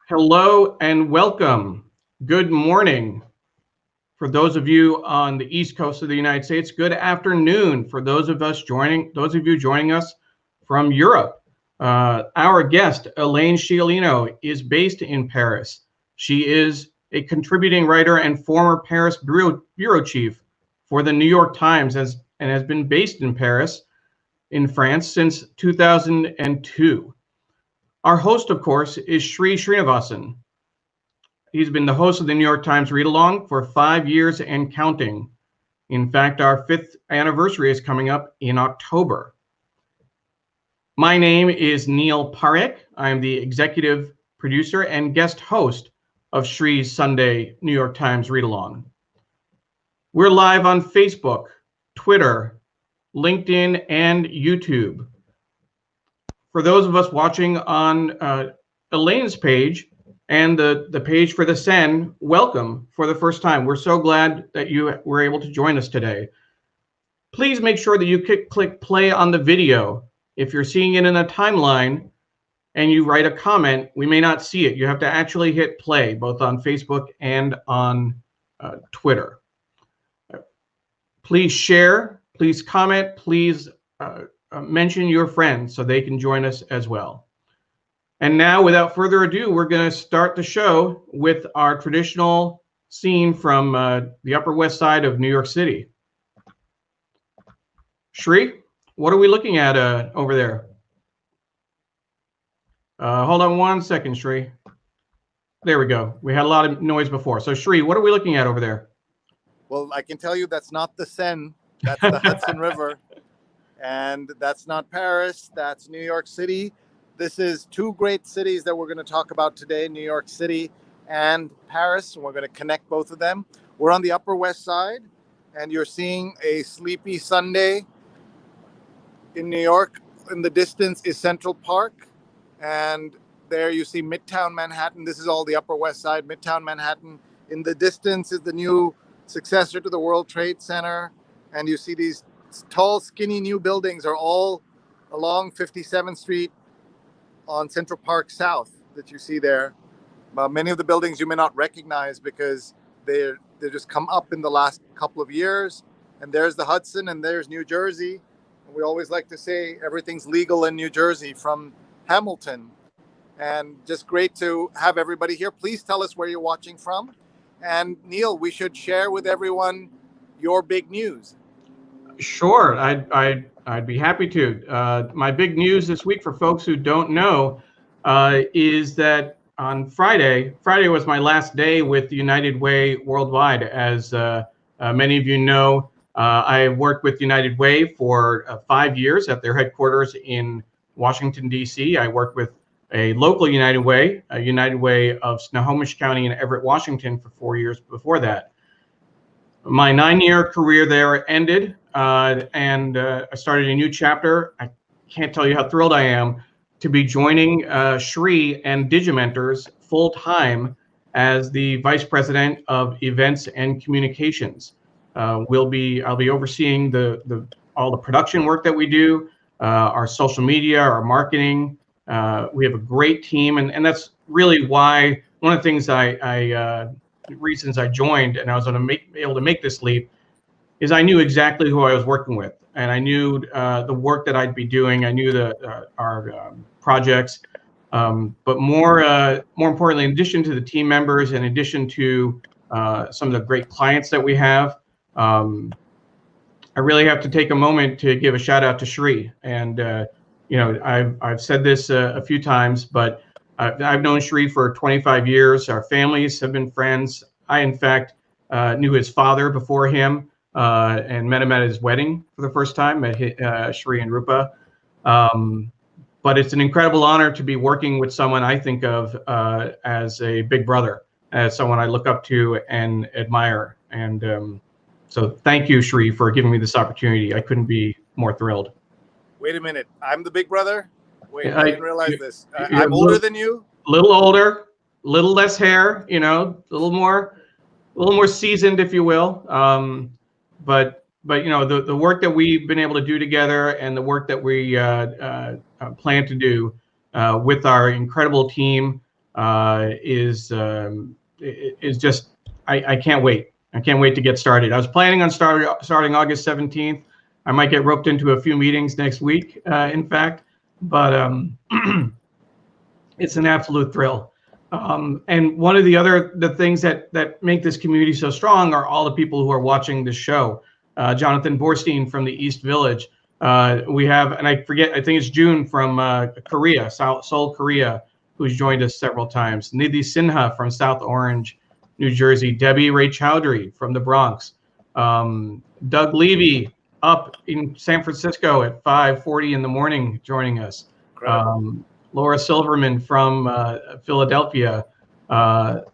Hello and welcome. Good morning for those of you on the East Coast of the United States. Good afternoon for those of you joining us from Europe. Our guest, Elaine Sciolino, is based in Paris. She is a contributing writer and former Paris bureau chief for the New York Times and has been based in Paris, in France, since 2002. Our host, of course, is Sri Srinivasan. He's been the host of the New York Times Read Along for 5 years and counting. In fact, our 5th anniversary is coming up in October. My name is Neil Parekh. I am the executive producer and guest host of Sri's Sunday New York Times Read Along. We're live on Facebook, Twitter, LinkedIn, and YouTube. For those of us watching on Elaine's page and the page for the Seine, welcome for the first time. We're so glad that you were able to join us today. Please make sure that you click play on the video. If you're seeing it in a timeline and you write a comment, we may not see it. You have to actually hit play, both on Facebook and on Twitter. Please share, please comment, please mention your friends so they can join us as well. And now, without further ado, we're going to start the show with our traditional scene from the Upper West Side of New York City. Sri, what are we looking at over there? Hold on one second, Sri. There we go. We had a lot of noise before. So, Sri, what are we looking at over there? Well, I can tell you that's not the Seine. That's the Hudson River. And that's not Paris. That's New York City. This is two great cities that we're going to talk about today, New York City and Paris. And we're going to connect both of them. We're on the Upper West Side, and you're seeing a sleepy Sunday in New York. In the distance is Central Park. And there you see Midtown Manhattan. This is all the Upper West Side, Midtown Manhattan. In the distance is the new successor to the World Trade Center. And you see these tall, skinny new buildings are all along 57th Street on Central Park South that you see there. Many of the buildings you may not recognize because they just come up in the last couple of years. And there's the Hudson and there's New Jersey. And we always like to say everything's legal in New Jersey from Hamilton. And just great to have everybody here. Please tell us where you're watching from. And Neil, we should share with everyone your big news. Sure, I'd be happy to. My big news this week for folks who don't know is that on Friday was my last day with United Way Worldwide. As many of you know, I worked with United Way for 5 years at their headquarters in Washington, D.C. I worked with a local United Way of Snohomish County in Everett, Washington for 4 years before that. My 9-year career there ended, and I started a new chapter. I can't tell you how thrilled I am to be joining Sri and Digimentors full-time as the Vice President of Events and Communications. I'll be overseeing all the production work that we do, our social media, our marketing. We have a great team, and that's really why one of the things reasons I joined and I was able to make this leap is I knew exactly who I was working with, and I knew the work that I'd be doing. I knew our projects, but more importantly, in addition to the team members, in addition to some of the great clients that we have, I really have to take a moment to give a shout out to Sri. And I've said this a few times, but I've known Sri for 25 years. Our families have been friends. I, in fact, knew his father before him and met him at his wedding for the first time, met Sri and Rupa. But it's an incredible honor to be working with someone I think of as a big brother, as someone I look up to and admire. And so thank you, Sri, for giving me this opportunity. I couldn't be more thrilled. Wait a minute. I'm the big brother? Wait, I didn't realize this. I'm older than you? A little older, a little less hair, a little more seasoned, if you will. But the work that we've been able to do together and the work that we plan to do with our incredible team is just, I can't wait. I can't wait to get started. I was planning on starting August 17th. I might get roped into a few meetings next week, in fact, but it's an absolute thrill. And one of the things that make this community so strong are all the people who are watching the show. Jonathan Borstein from the East Village. We have, and I forget, I think it's June from Korea, Seoul, Korea, who's joined us several times. Nidhi Sinha from South Orange, New Jersey. Debbie Ray Chowdhury from the Bronx. Doug Levy up in San Francisco at 5:40 in the morning joining us. Laura Silverman from Philadelphia. Makran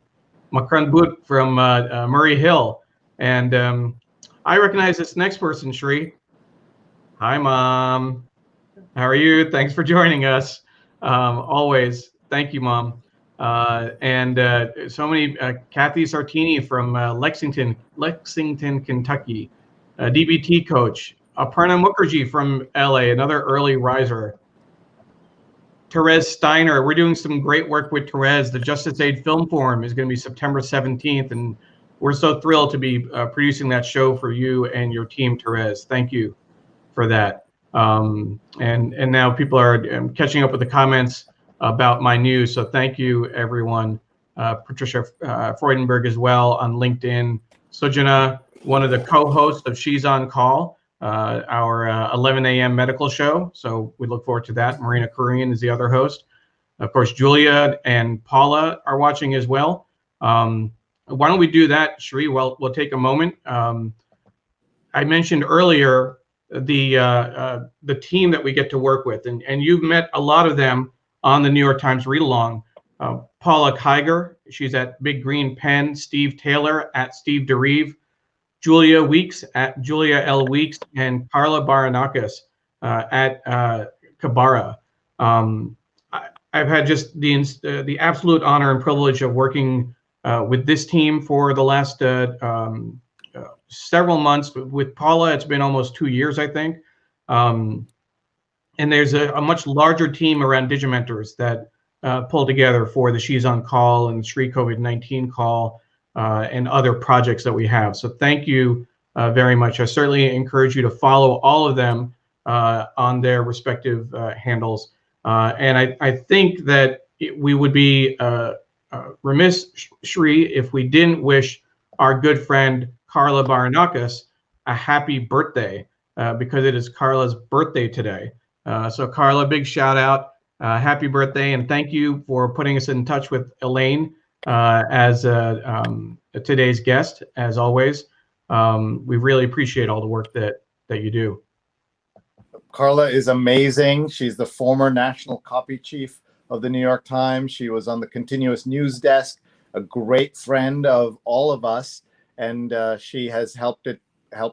But from Murray Hill. And I recognize this next person, Shri. Hi, Mom. How are you? Thanks for joining us. Always. Thank you, Mom. And so many, Kathy Sartini from Lexington, Kentucky. DBT coach. Aparna Mukherjee from LA, another early riser. Therese Steiner. We're doing some great work with Therese. The Justice Aid Film Forum is going to be September 17th, and we're so thrilled to be producing that show for you and your team, Therese. Thank you for that. And now people are catching up with the comments about my news. So thank you, everyone. Patricia Freudenberg as well on LinkedIn. Sujana, one of the co-hosts of She's on Call, our 11 a.m. medical show. So we look forward to that. Marina Korean is the other host. Of course, Julia and Paula are watching as well. Why don't we do that, Shri? Well, we'll take a moment. I mentioned earlier the team that we get to work with, and you've met a lot of them on the New York Times Read Along. Paula Kiger, she's at Big Green Pen. Steve Taylor at Steve DeReeve. Julia Weeks at Julia L. Weeks, and Carla Baranakis at Kabara. I've had just the absolute honor and privilege of working with this team for the last several months. With Paula, it's been almost 2 years, I think. And there's a much larger team around Digimentors that pull together for the She's on Call and Shri COVID-19 Call and other projects that we have. So thank you very much. I certainly encourage you to follow all of them on their respective handles. And I think that we would be remiss, Shri, if we didn't wish our good friend Carla Baranakis a happy birthday, because it is Carla's birthday today. So Carla, big shout out, happy birthday, and thank you for putting us in touch with Elaine as today's guest, as always. We really appreciate all the work that you do. Carla is amazing. She's the former national copy chief of the New York Times. She was on the continuous news desk, a great friend of all of us, and she has helped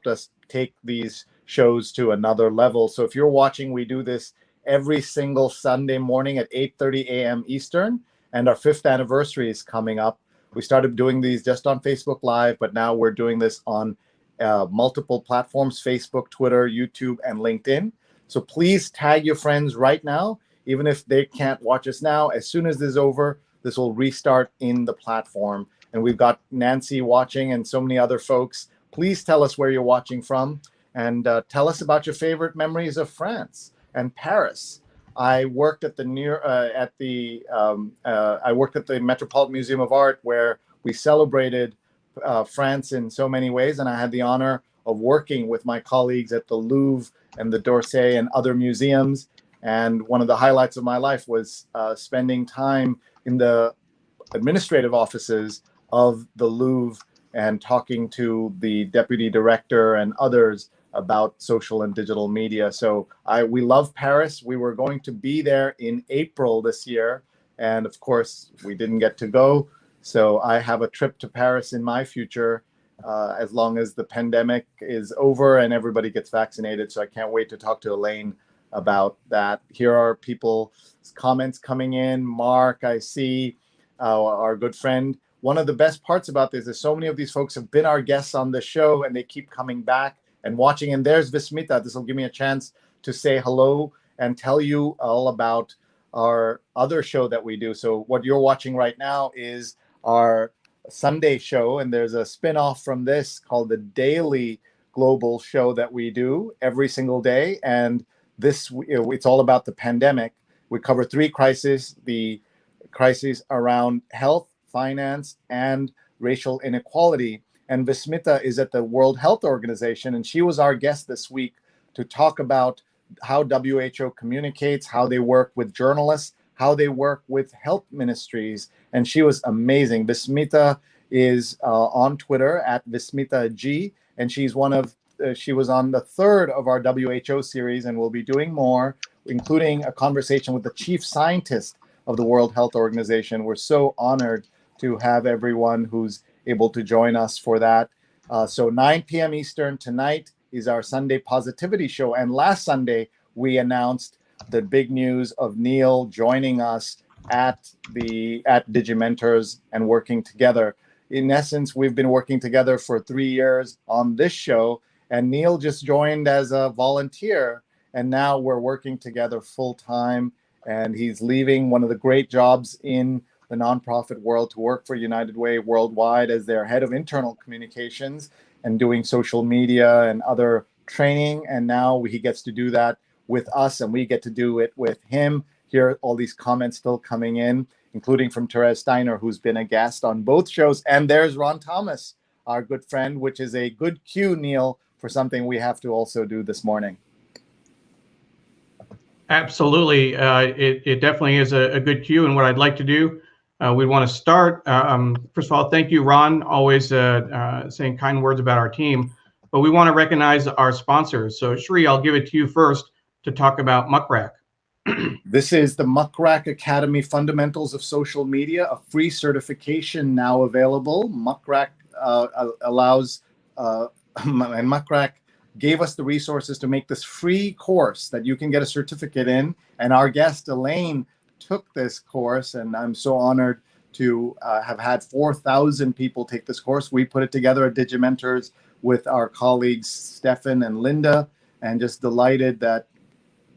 us take these shows to another level. So if you're watching, we do this every single Sunday morning at 8:30 a.m. Eastern, and our 5th anniversary is coming up. We started doing these just on Facebook Live, but now we're doing this on multiple platforms: Facebook, Twitter, YouTube, and LinkedIn. So please tag your friends right now, even if they can't watch us now. As soon as this is over, this will restart in the platform. And we've got Nancy watching and so many other folks. Please tell us where you're watching from, and tell us about your favorite memories of France and Paris. I worked at the Metropolitan Museum of Art, where we celebrated France in so many ways, and I had the honor of working with my colleagues at the Louvre and the d'Orsay and other museums. And one of the highlights of my life was spending time in the administrative offices of the Louvre and talking to the deputy director and others about social and digital media. So we love Paris. We were going to be there in April this year, and of course we didn't get to go. So I have a trip to Paris in my future, as long as the pandemic is over and everybody gets vaccinated. So I can't wait to talk to Elaine about that. Here are people's comments coming in. Mark, I see, our good friend. One of the best parts about this is so many of these folks have been our guests on the show, and they keep coming back and watching. And there's Vismita. This will give me a chance to say hello and tell you all about our other show that we do. So what you're watching right now is our Sunday show, and there's a spin-off from this called the Daily Global Show that we do every single day. And this, it's all about the pandemic. We cover three crises: the crises around health, finance, and racial inequality. And Vismita is at the World Health Organization, and she was our guest this week to talk about how WHO communicates, how they work with journalists, how they work with health ministries. And she was amazing. Vismita is on Twitter at Vismita G, and she's she was on the third of our WHO series, and we'll be doing more, including a conversation with the chief scientist of the World Health Organization. We're so honored to have everyone who's able to join us for that. So 9 p.m. Eastern tonight is our Sunday Positivity Show. And last Sunday, we announced the big news of Neil joining us at Digimentors and working together. In essence, we've been working together for 3 years on this show, and Neil just joined as a volunteer, and now we're working together full time. And he's leaving one of the great jobs in the nonprofit world to work for United Way worldwide as their head of internal communications and doing social media and other training. And now he gets to do that with us, and we get to do it with him. Here, all these comments still coming in, including from Therese Steiner, who's been a guest on both shows. And there's Ron Thomas, our good friend, which is a good cue, Neil, for something we have to also do this morning. Absolutely. It definitely is a good cue. And what I'd like to do, we want to start. First of all, thank you, Ron, always saying kind words about our team. But we want to recognize our sponsors. So, Shri, I'll give it to you first to talk about Mukhrak. This is the Mukhrak Academy Fundamentals of Social Media, a free certification now available. Mukhrak allows, and Mukhrak gave us the resources to make this free course that you can get a certificate in. And our guest, Elaine, took this course, and I'm so honored to have had 4,000 people take this course. We put it together at Digimentors with our colleagues, Stefan and Linda, and just delighted that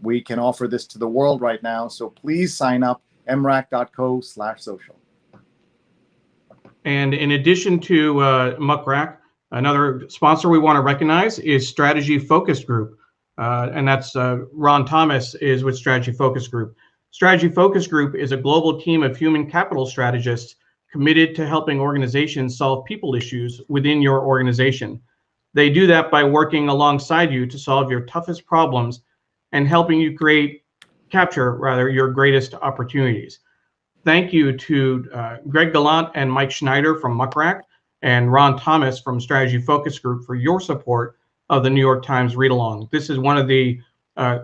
we can offer this to the world right now. So please sign up, mrac.co/social. And in addition to Mukhrak, another sponsor we want to recognize is Strategy Focus Group. And that's Ron Thomas is with Strategy Focus Group. Strategy Focus Group is a global team of human capital strategists committed to helping organizations solve people issues within your organization. They do that by working alongside you to solve your toughest problems and helping you capture your greatest opportunities. Thank you to Greg Gallant and Mike Schneider from Mukhrak and Ron Thomas from Strategy Focus Group for your support of the New York Times Read Along. This is one of the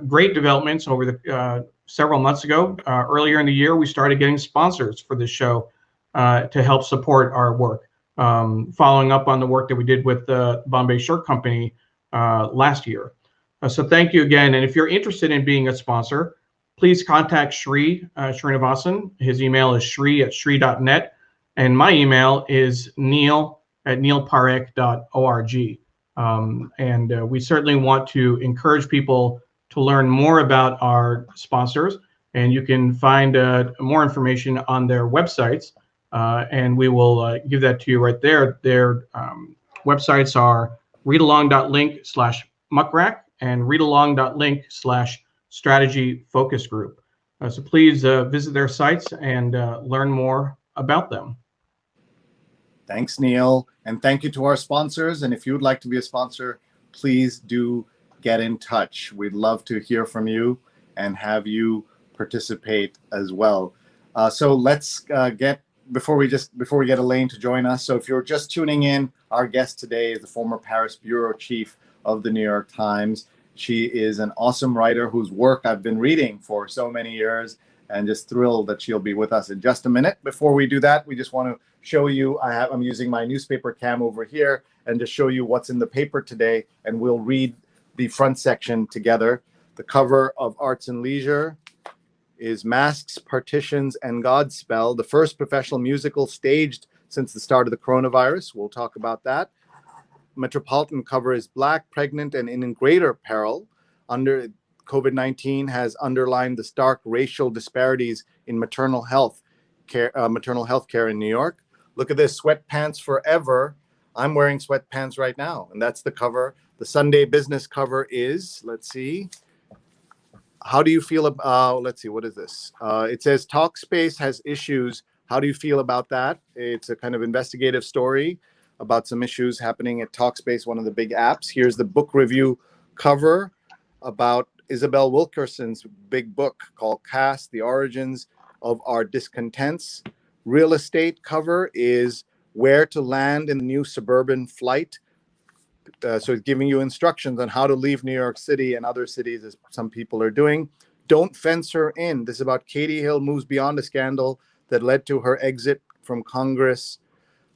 great developments over the several months ago. Earlier in the year, we started getting sponsors for this show to help support our work, following up on the work that we did with the Bombay Shirt Company last year. So thank you again. And if you're interested in being a sponsor, please contact Shri Srinivasan. His email is shri@shri.net. And my email is neil@neilparekh.org. And we certainly want to encourage people to learn more about our sponsors. And you can find more information on their websites. And we will give that to you right there. Their websites are readalong.link/Mukhrak and readalong.link/Strategy Focus Group. So please visit their sites and learn more about them. Thanks, Neil. And thank you to our sponsors. And if you would like to be a sponsor, please do get in touch. We'd love to hear from you and have you participate as well. So let's before we get Elaine to join us. So if you're just tuning in, our guest today is the former Paris bureau chief of the New York Times. She is an awesome writer whose work I've been reading for so many years, and just thrilled that she'll be with us in just a minute. Before we do that, we just want to show you, I'm using my newspaper cam over here, and just show you what's in the paper today, and we'll read the front section together. The cover of Arts and Leisure is Masks, Partitions, and Godspell, the first professional musical staged since the start of the coronavirus. We'll talk about that. Metropolitan cover is Black, Pregnant, and in Greater Peril. Under COVID-19 has underlined the stark racial disparities in maternal health care in New York. Look at this, sweatpants forever. I'm wearing sweatpants right now, and that's the cover. The Sunday business cover is, let's see, how do you feel about, let's see, what is this? It says Talkspace has issues. How do you feel about that? It's a kind of investigative story about some issues happening at Talkspace, one of the big apps. Here's the book review cover about Isabel Wilkerson's big book called Caste, The Origins of Our Discontents. Real estate cover is Where to Land in the New Suburban Flight. So it's giving you instructions on how to leave New York City and other cities, as some people are doing. Don't Fence Her In. This is about Katie Hill moves beyond a scandal that led to her exit from Congress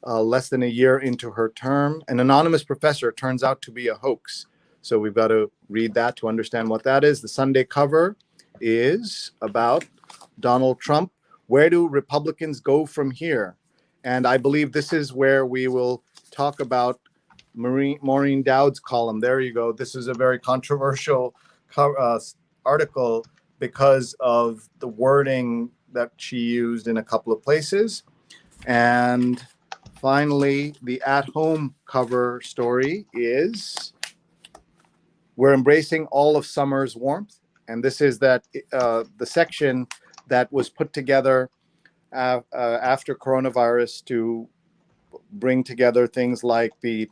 less than a year into her term. An anonymous professor turns out to be a hoax. So we've got to read that to understand what that is. The Sunday cover is about Donald Trump. Where do Republicans go from here? And I believe this is where we will talk about Maureen Dowd's column. There you go. This is a very controversial article because of the wording that she used in a couple of places. And finally, the at-home cover story is We're Embracing All of Summer's Warmth. And this is that the section that was put together after coronavirus to bring together things like they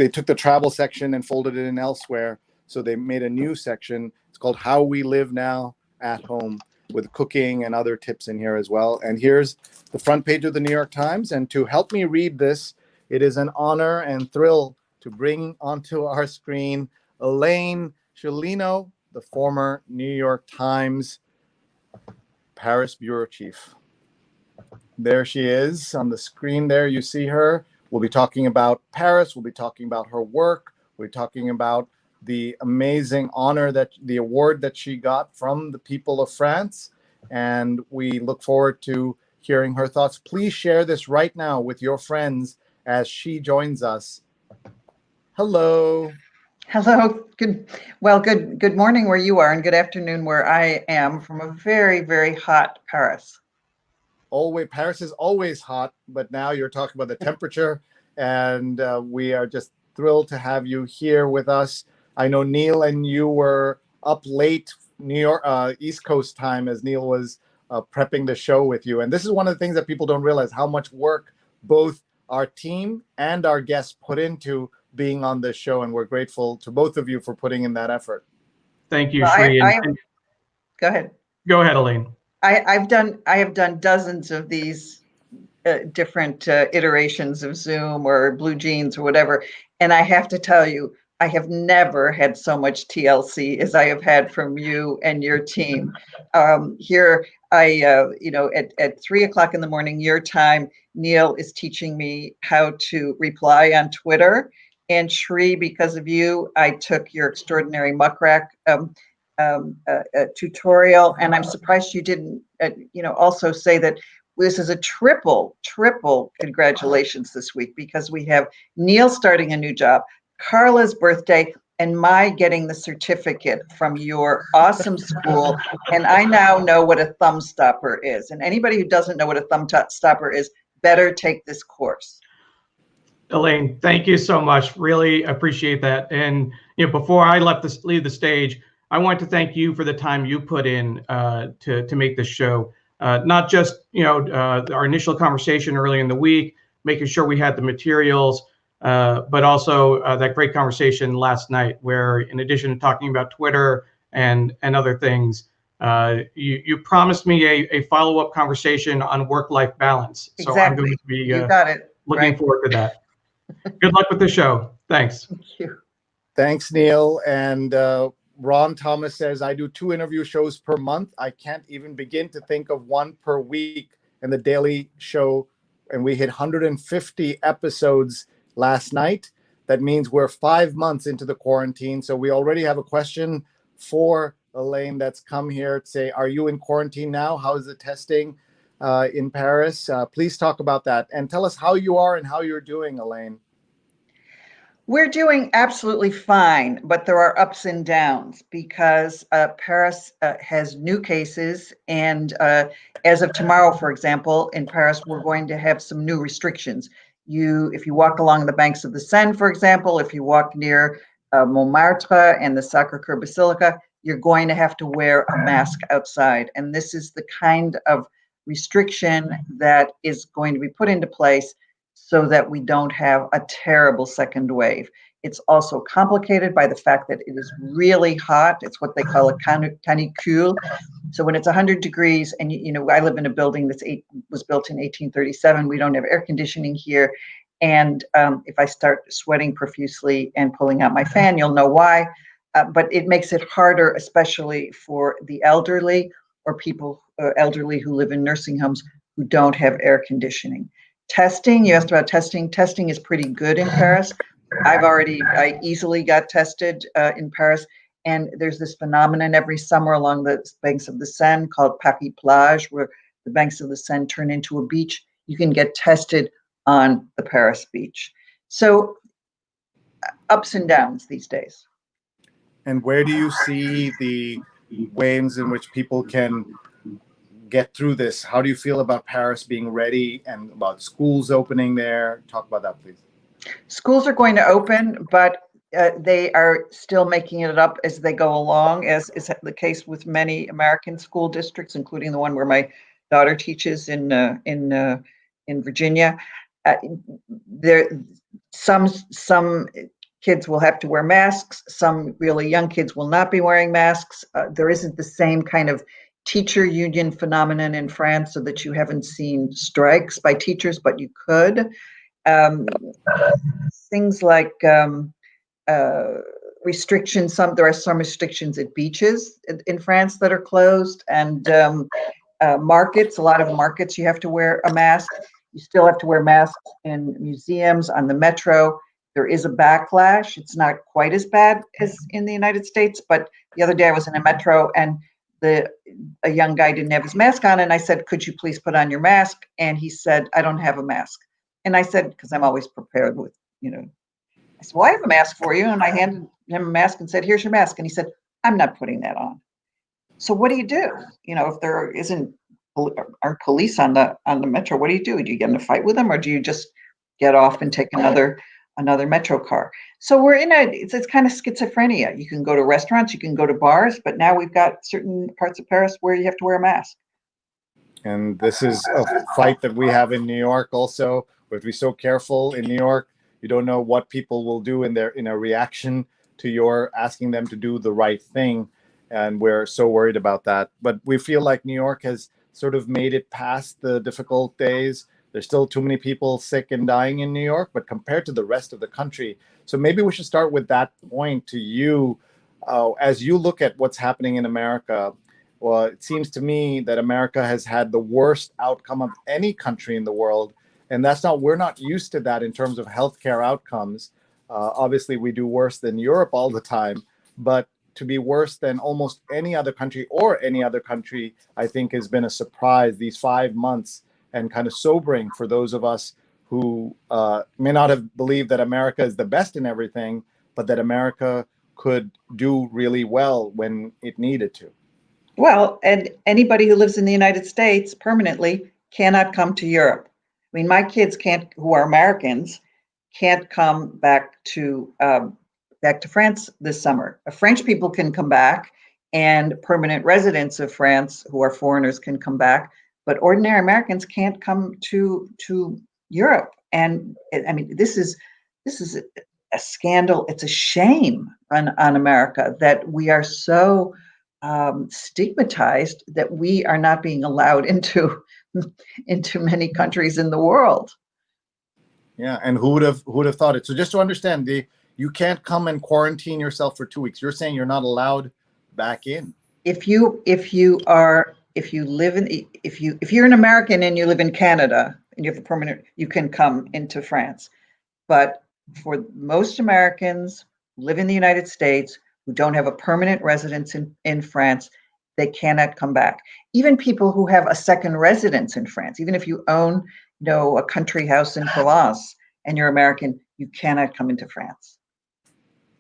took the travel section and folded it in elsewhere. So they made a new section. It's called How We Live Now at Home, with cooking and other tips in here as well. And here's the front page of the New York Times. And to help me read this, it is an honor and thrill to bring onto our screen Elaine Sciolino, the former New York Times Paris bureau chief. There she is on the screen there. You see her. We'll be talking about Paris. We'll be talking about her work. We're talking about the amazing honor, the award that she got from the people of France. And we look forward to hearing her thoughts. Please share this right now with your friends as she joins us. Hello. Hello. Good morning where you are, and good afternoon where I am from a very, very hot Paris. Paris is always hot, but now you're talking about the temperature, and we are just thrilled to have you here with us. I know Neil and you were up late New York East Coast time as Neil was prepping the show with you. And this is one of the things that people don't realize, how much work both our team and our guests put into being on this show. And we're grateful to both of you for putting in that effort. Thank you, Shri. Go ahead. Go ahead, Elaine. I have done dozens of these different iterations of Zoom or Blue Jeans or whatever. And I have to tell you, I have never had so much TLC as I have had from you and your team. Here, at 3 o'clock in the morning, your time, Neil is teaching me how to reply on Twitter. And Shri, because of you, I took your extraordinary Mukhrak tutorial. And I'm surprised you didn't, also say that this is a triple congratulations this week, because we have Neil starting a new job, Carla's birthday, and my getting the certificate from your awesome school. And I now know what a thumb stopper is. And anybody who doesn't know what a thumb stopper is better take this course. Elaine, thank you so much. Really appreciate that. And before I leave the stage, I want to thank you for the time you put in to make this show. Not just our initial conversation early in the week, making sure we had the materials, but also that great conversation last night, where in addition to talking about Twitter and other things, you promised me a follow-up conversation on work-life balance. So exactly. I'm going to be looking forward to that. Good luck with the show. Thanks. Thank you. Thanks, Neil. And Ron Thomas says, I do 2 interview shows per month. I can't even begin to think of one per week. And the Daily Show, and we hit 150 episodes last night. That means we're 5 months into the quarantine. So we already have a question for Elaine that's come here to say, are you in quarantine now? How is the testing in Paris? Please talk about that and tell us how you are and how you're doing, Elaine. We're doing absolutely fine, but there are ups and downs because Paris has new cases. And as of tomorrow, for example, in Paris, we're going to have some new restrictions. If you walk along the banks of the Seine, for example, if you walk near Montmartre and the Sacre-Cœur Basilica, you're going to have to wear a mask outside. And this is the kind of restriction that is going to be put into place so that we don't have a terrible second wave. It's also complicated by the fact that it is really hot. It's what they call a canicule. So when it's 100 degrees, and I live in a building that was built in 1837, we don't have air conditioning here. And if I start sweating profusely and pulling out my fan, you'll know why. But it makes it harder, especially for the elderly or people elderly who live in nursing homes who don't have air conditioning. Testing, you asked about testing. Testing is pretty good in Paris. I easily got tested in Paris. And there's this phenomenon every summer along the banks of the Seine called Paris Plage, where the banks of the Seine turn into a beach. You can get tested on the Paris beach. So ups and downs these days. And where do you see the ways in which people can get through this? How do you feel about Paris being ready and about schools opening there? Talk about that, please. Schools are going to open, but they are still making it up as they go along, as is the case with many American school districts, including the one where my daughter teaches in Virginia. Some kids will have to wear masks. Some really young kids will not be wearing masks. There isn't the same kind of teacher union phenomenon in France, so that you haven't seen strikes by teachers, but you could. Things like restrictions. There are some restrictions at beaches in France that are closed, and markets. A lot of markets you have to wear a mask. You still have to wear masks in museums, on the metro. There is a backlash. It's not quite as bad as in the United States, but the other day I was in a metro and a young guy didn't have his mask on, and I said, "Could you please put on your mask?" And he said, "I don't have a mask." And I said, because I'm always prepared with, I said, "Well, I have a mask for you." And I handed him a mask and said, "Here's your mask." And he said, "I'm not putting that on." So what do? If there aren't police on the metro, what do? Do you get in a fight with them, or do you just get off and take another metro car? So we're it's kind of schizophrenia. You can go to restaurants, you can go to bars, but now we've got certain parts of Paris where you have to wear a mask. And this is a fight that we have in New York also. We have to be so careful in New York. You don't know what people will do in a reaction to your asking them to do the right thing. And we're so worried about that. But we feel like New York has sort of made it past the difficult days. There's still too many people sick and dying in New York, but compared to the rest of the country. So maybe we should start with that point to you. As you look at what's happening in America, well, it seems to me that America has had the worst outcome of any country in the world. And we're not used to that in terms of healthcare outcomes. Obviously, we do worse than Europe all the time, but to be worse than almost any other country, I think has been a surprise these 5 months, and kind of sobering for those of us who may not have believed that America is the best in everything, but that America could do really well when it needed to. Well, and anybody who lives in the United States permanently cannot come to Europe. I mean, my kids who are Americans, can't come back to France this summer. French people can come back, and permanent residents of France who are foreigners can come back, but ordinary Americans can't come to Europe. And I mean, this is a scandal. It's a shame on America that we are so stigmatized that we are not being allowed into many countries in the world. Yeah, and who would have thought it? So just to understand, you can't come and quarantine yourself for 2 weeks. You're saying you're not allowed back in. If you're an American and you live in Canada and you have a permanent, you can come into France. But for most Americans who live in the United States who don't have a permanent residence in France, they cannot come back. Even people who have a second residence in France, even if you own, a country house in Provence and you're American, you cannot come into France.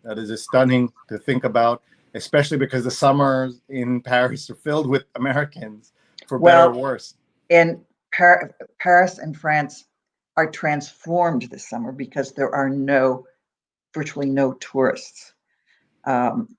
That is just stunning to think about, especially because the summers in Paris are filled with Americans, for better or worse. And Paris and France are transformed this summer because there are virtually no tourists.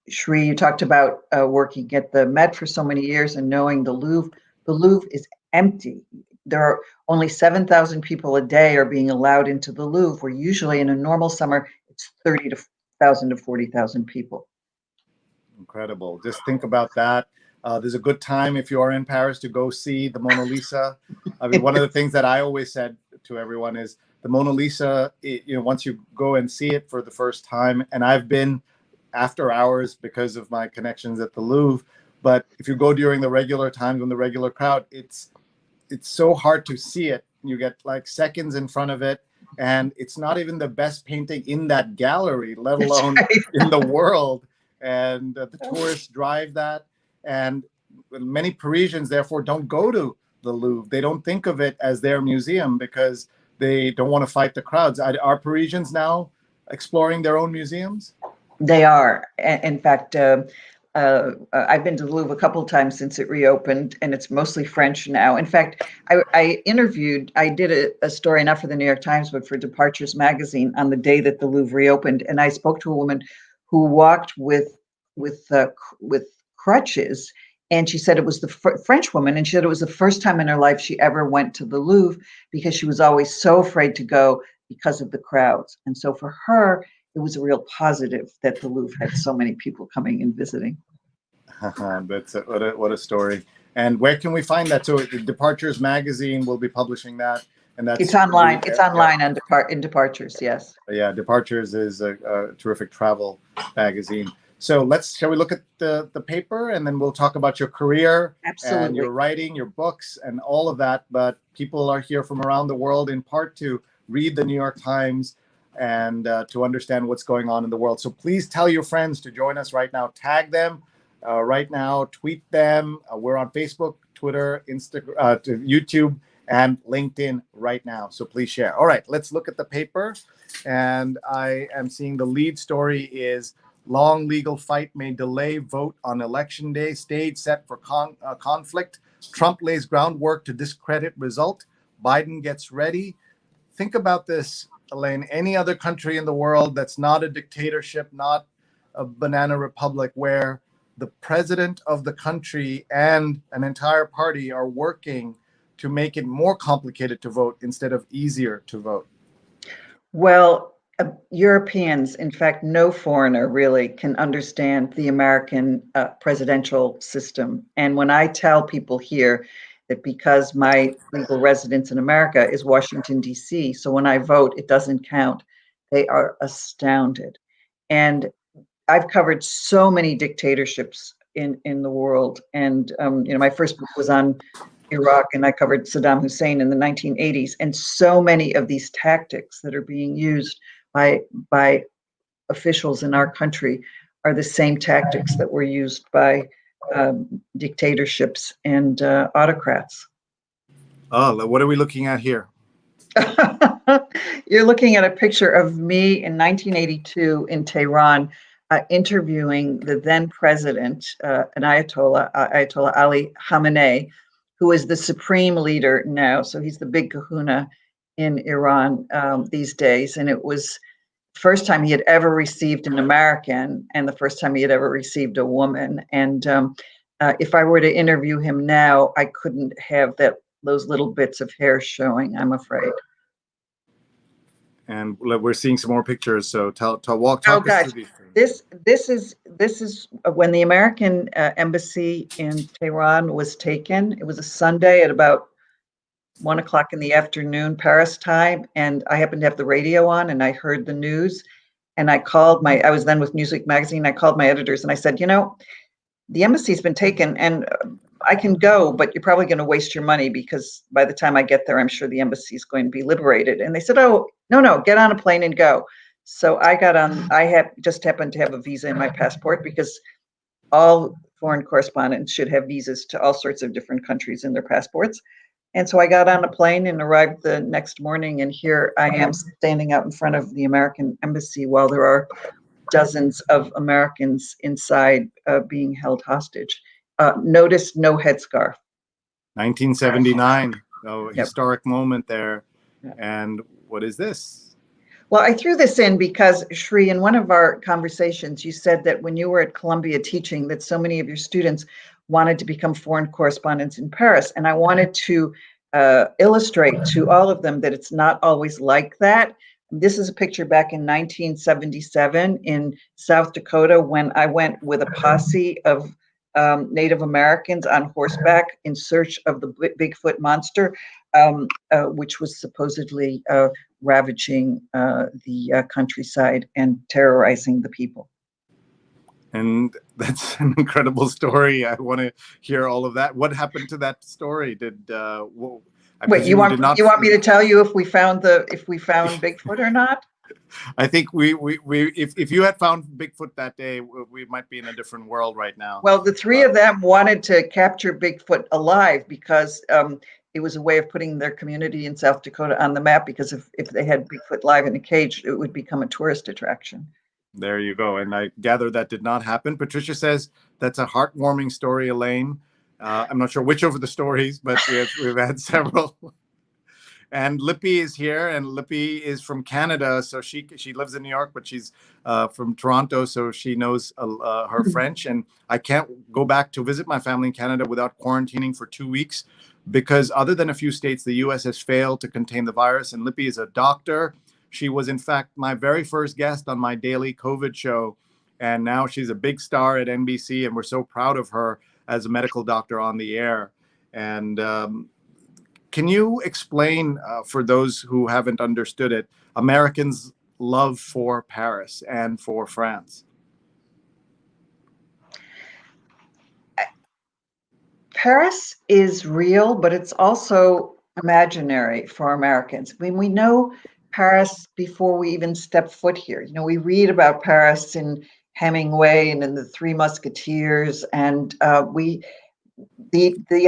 Shri, you talked about working at the Met for so many years and knowing the Louvre. The Louvre is empty. There are only 7,000 people a day are being allowed into the Louvre, where usually in a normal summer, it's 30,000 to 40,000 people. Incredible. Just think about that. There's a good time if you are in Paris to go see the Mona Lisa. I mean, one of the things that I always said to everyone is the Mona Lisa, once you go and see it for the first time, and I've been after hours because of my connections at the Louvre, but if you go during the regular times when the regular crowd, it's so hard to see it. You get like seconds in front of it, and it's not even the best painting in that gallery, let alone in the world. And the tourists drive that, and many Parisians therefore don't go to the Louvre. They don't think of it as their museum because they don't want to fight the crowds. Are Parisians now exploring their own museums? They are. In fact, I've been to the Louvre a couple of times since it reopened, and it's mostly French now. In fact, I did a story, not for the New York Times, but for Departures magazine on the day that the Louvre reopened, and I spoke to a woman who walked with crutches, and she said it was the French woman, and she said it was the first time in her life she ever went to the Louvre because she was always so afraid to go because of the crowds. And so for her, it was a real positive that the Louvre had so many people coming and visiting. That's what a story. And where can we find that? So the Departures magazine will be publishing that, and that's it's online. It's online in Departures. Yes. Yeah, Departures is a terrific travel magazine. So shall we look at the paper, and then we'll talk about your career. Absolutely. And your writing, your books, and all of that. But people are here from around the world in part to read the New York Times and to understand what's going on in the world. So please tell your friends to join us right now. Tag them right now. Tweet them. We're on Facebook, Twitter, Instagram, YouTube, and LinkedIn right now. So please share. All right, let's look at the paper. And I am seeing the lead story is long legal fight may delay vote on election day. Stage set for conflict. Trump lays groundwork to discredit result. Biden gets ready. Think about this, Elaine. Any other country in the world that's not a dictatorship, not a banana republic, where the president of the country and an entire party are working to make it more complicated to vote instead of easier to vote? Well, Europeans, in fact, no foreigner really can understand the American presidential system. And when I tell people here that because my legal residence in America is Washington, D.C., so when I vote, it doesn't count, they are astounded. And I've covered so many dictatorships in the world. And, my first book was on Iraq, and I covered Saddam Hussein in the 1980s. And so many of these tactics that are being used by officials in our country are the same tactics that were used by dictatorships and autocrats. Oh, what are we looking at here? You're looking at a picture of me in 1982 in Tehran, interviewing the then president, an Ayatollah Ali Khamenei, who is the supreme leader now. So he's the big kahuna in Iran these days. And it was the first time he had ever received an American and the first time he had ever received a woman. And if I were to interview him now, I couldn't have those little bits of hair showing, I'm afraid. And we're seeing some more pictures. So talk us through these things. This is when the American embassy in Tehran was taken. It was a Sunday at about 1:00 in the afternoon, Paris time, and I happened to have the radio on, and I heard the news, and I was then with Music Magazine. I called my editors, and I said, the embassy's been taken, and I can go, but you're probably going to waste your money because by the time I get there, I'm sure the embassy is going to be liberated. And they said, oh, no, get on a plane and go. So I got on. Just happened to have a visa in my passport because all foreign correspondents should have visas to all sorts of different countries in their passports. And so I got on a plane and arrived the next morning, and here I am standing out in front of the American embassy while there are dozens of Americans inside being held hostage. Notice no headscarf. 1979, Yep. historic moment there. Yep. And what is this? Well, I threw this in because, Shri, in one of our conversations, you said that when you were at Columbia teaching, that so many of your students wanted to become foreign correspondents in Paris. And I wanted to illustrate to all of them that it's not always like that. This is a picture back in 1977 in South Dakota when I went with a posse of Native Americans on horseback in search of the Bigfoot monster, which was supposedly ravaging the countryside and terrorizing the people. And that's an incredible story. I want to hear all of that. What happened to that story? Wait, you want me to tell you if we found Bigfoot or not? I think if you had found Bigfoot that day, we might be in a different world right now. Well, the three of them wanted to capture Bigfoot alive because it was a way of putting their community in South Dakota on the map, because if they had Bigfoot live in a cage, it would become a tourist attraction. There you go. And I gather that did not happen. Patricia says that's a heartwarming story, Elaine. I'm not sure which of the stories, but we've had several. And Lippy is here, and Lippy is from Canada, so she lives in New York, but she's from Toronto, so she knows her French. And I can't go back to visit my family in Canada without quarantining for 2 weeks, because other than a few states, the U.S. has failed to contain the virus. And Lippy is a doctor. She was, in fact, my very first guest on my daily COVID show, and now she's a big star at NBC, and we're so proud of her as a medical doctor on the air. And can you explain, for those who haven't understood it, Americans' love for Paris and for France? Paris is real, but it's also imaginary for Americans. I mean, we know Paris before we even step foot here. You know, we read about Paris in Hemingway and in the Three Musketeers, and the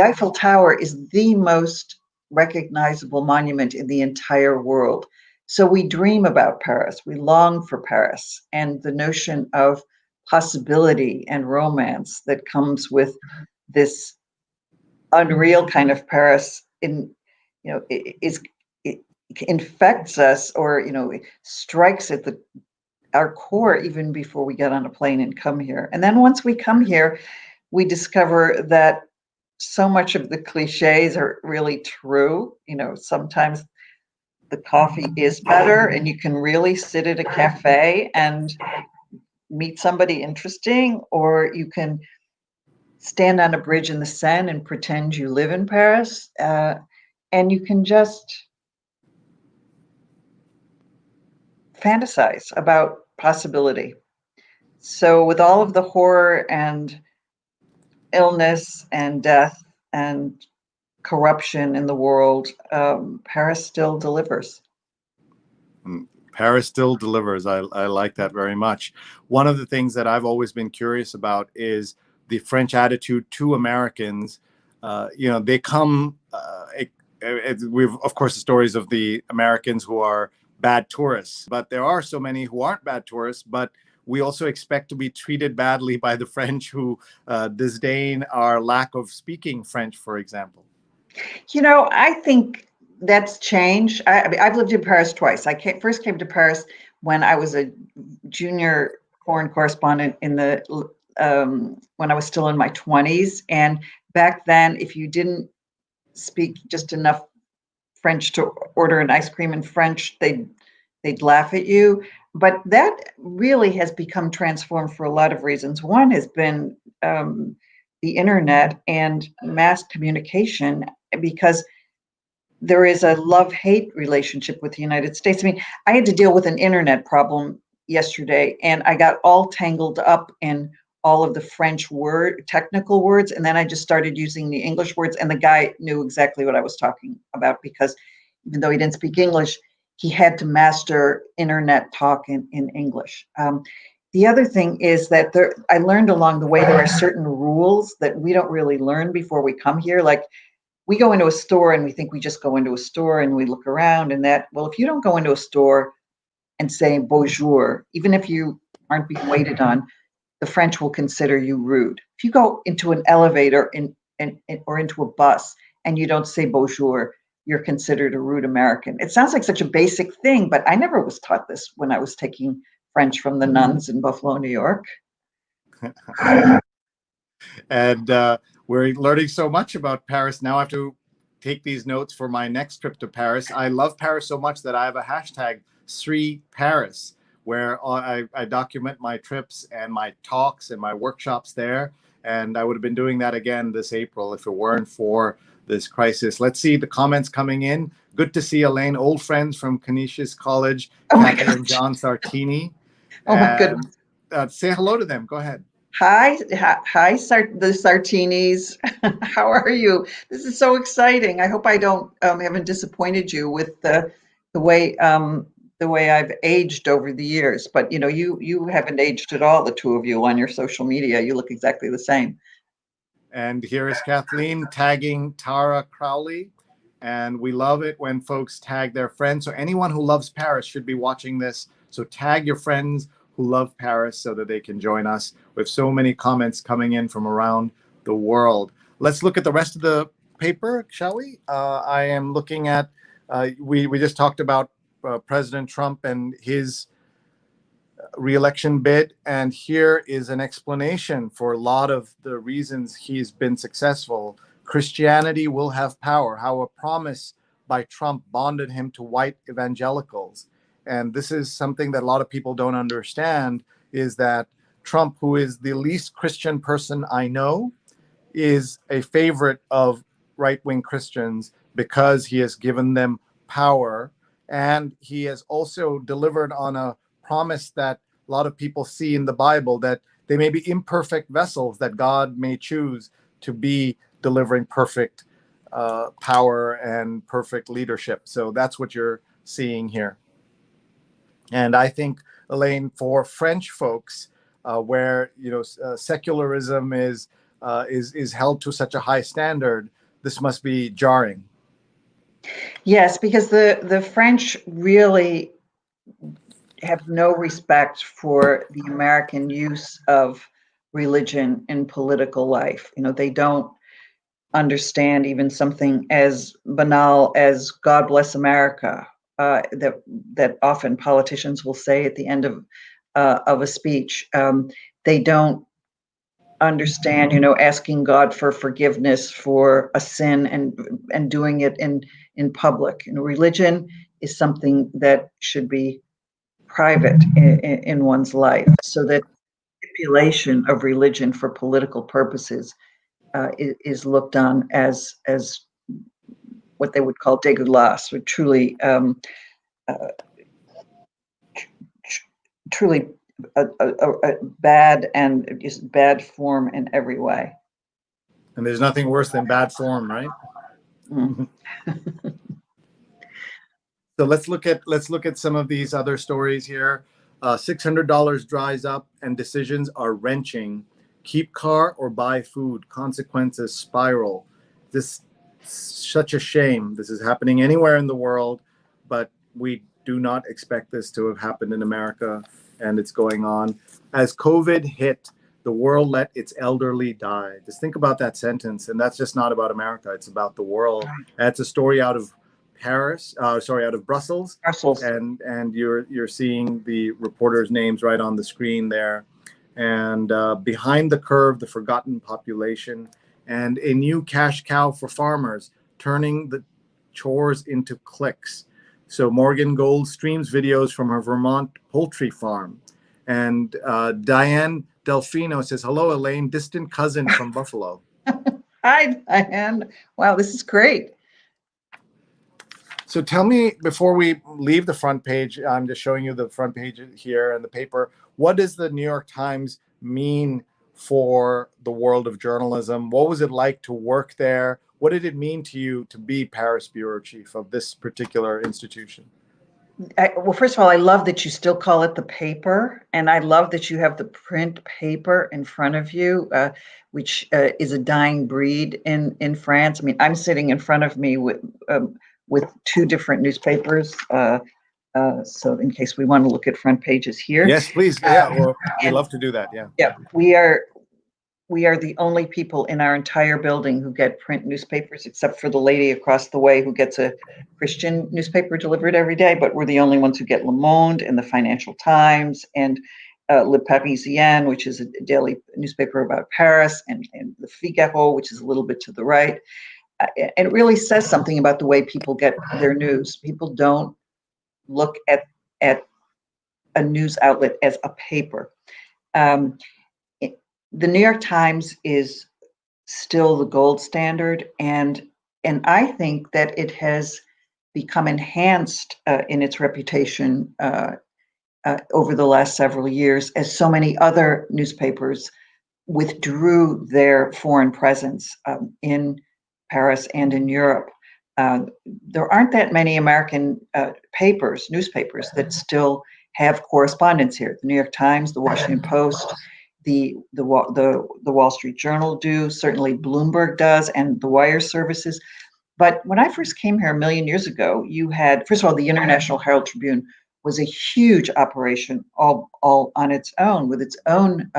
Eiffel Tower is the most recognizable monument in the entire world. So we dream about Paris, we long for Paris, and the notion of possibility and romance that comes with this unreal kind of Paris it infects us, or it strikes at our core even before we get on a plane and come here. And then once we come here, we discover that so much of the cliches are really true. Sometimes the coffee is better, and you can really sit at a cafe and meet somebody interesting, or you can stand on a bridge in the Seine and pretend you live in Paris, and you can just fantasize about possibility. So with all of the horror and illness and death and corruption in the world, Paris still delivers. Paris still delivers. I like that very much. One of the things that I've always been curious about is the French attitude to Americans. They come, we've, of course, the stories of the Americans who are bad tourists, but there are so many who aren't bad tourists, but we also expect to be treated badly by the French who disdain our lack of speaking French, for example. I think that's changed. I've lived in Paris twice. I first came to Paris when I was a junior foreign correspondent when I was still in my 20s. And back then, if you didn't speak just enough French to order an ice cream in French, they'd laugh at you. But that really has become transformed for a lot of reasons. One has been the internet and mass communication, because there is a love-hate relationship with the United States. I mean, I had to deal with an internet problem yesterday, and I got all tangled up in all of the French technical words, and then I just started using the English words, and the guy knew exactly what I was talking about, because even though he didn't speak English, he had to master internet talk in English. The other thing is that I learned along the way there are certain rules that we don't really learn before we come here. Like, we go into a store and we think we just go into a store and we look around, and well, if you don't go into a store and say bonjour, even if you aren't being waited on, the French will consider you rude. If you go into an elevator or into a bus and you don't say bonjour, you're considered a rude American. It sounds like such a basic thing, but I never was taught this when I was taking French from the nuns in Buffalo, New York. And we're learning so much about Paris. Now I have to take these notes for my next trip to Paris. I love Paris so much that I have a hashtag #3Paris, where I document my trips and my talks and my workshops there. And I would have been doing that again this April if it weren't for this crisis. Let's see the comments coming in. Good to see Elaine, old friends from Canisius College, Kathy and John Sartini. Oh my goodness. Say hello to them. Go ahead. Hi, the Sartinis. How are you? This is so exciting. I hope I don't haven't disappointed you with the way I've aged over the years. But you know, you haven't aged at all. The two of you on your social media, you look exactly the same. And here is Kathleen tagging Tara Crowley. And we love it when folks tag their friends. So anyone who loves Paris should be watching this. So tag your friends who love Paris so that they can join us. With so many comments coming in from around the world. Let's look at the rest of the paper, shall we? I am looking at, we just talked about President Trump and his re-election bid, and here is an explanation for a lot of the reasons he's been successful. Christianity will have power, how a promise by Trump bonded him to white evangelicals. And this is something that a lot of people don't understand, is that Trump, who is the least Christian person I know, is a favorite of right-wing Christians because he has given them power. And he has also delivered on a promise that a lot of people see in the Bible, that they may be imperfect vessels that God may choose to be delivering perfect power and perfect leadership. So that's what you're seeing here. And I think, Elaine, for French folks, where secularism is held to such a high standard, this must be jarring. Yes, because the French really have no respect for the American use of religion in political life. You know, they don't understand even something as banal as "God bless America," that often politicians will say at the end of a speech. They don't understand, asking God for forgiveness for a sin and doing it in public. Religion is something that should be private in one's life, so that manipulation of religion for political purposes is looked on as what they would call dégueulasse, or truly a bad and just bad form in every way. And there's nothing worse than bad form, right? Mm. So let's look at some of these other stories here. $600 dries up and decisions are wrenching. Keep car or buy food. Consequences spiral. This is such a shame. This is happening anywhere in the world, but we do not expect this to have happened in America, and it's going on. As COVID hit, the world let its elderly die. Just think about that sentence, and that's just not about America. It's about the world. That's a story out of out of Brussels. And you're seeing the reporters' names right on the screen there. And behind the curve, the forgotten population, and a new cash cow for farmers, turning the chores into clicks. So Morgan Gold streams videos from her Vermont poultry farm. And Diane Delfino says, "Hello, Elaine, distant cousin from Buffalo." Hi, Diane. Wow, this is great. So tell me, before we leave the front page, I'm just showing you the front page here and the paper, what does the New York Times mean for the world of journalism? What was it like to work there? What did it mean to you to be Paris bureau chief of this particular institution? Well, first of all, I love that you still call it the paper, and I love that you have the print paper in front of you, which is a dying breed in France. I mean, I'm sitting in front of me with two different newspapers, So in case we want to look at front pages here. Yes, please. Yeah, well, we love to do that. Yeah. Yeah, we are the only people in our entire building who get print newspapers, except for the lady across the way who gets a Christian newspaper delivered every day. But we're the only ones who get Le Monde and the Financial Times and Le Parisien, which is a daily newspaper about Paris, and the Figaro, which is a little bit to the right. And it really says something about the way people get their news. People don't look at a news outlet as a paper. The New York Times is still the gold standard, and I think that it has become enhanced in its reputation over the last several years, as so many other newspapers withdrew their foreign presence in Paris and in Europe. There aren't that many American newspapers that still have correspondents here. The New York Times, the Washington Post, the Wall Street Journal do. Certainly Bloomberg does, and the wire services. But when I first came here a million years ago, you had, first of all, the International Herald Tribune was a huge operation all on its own, with its own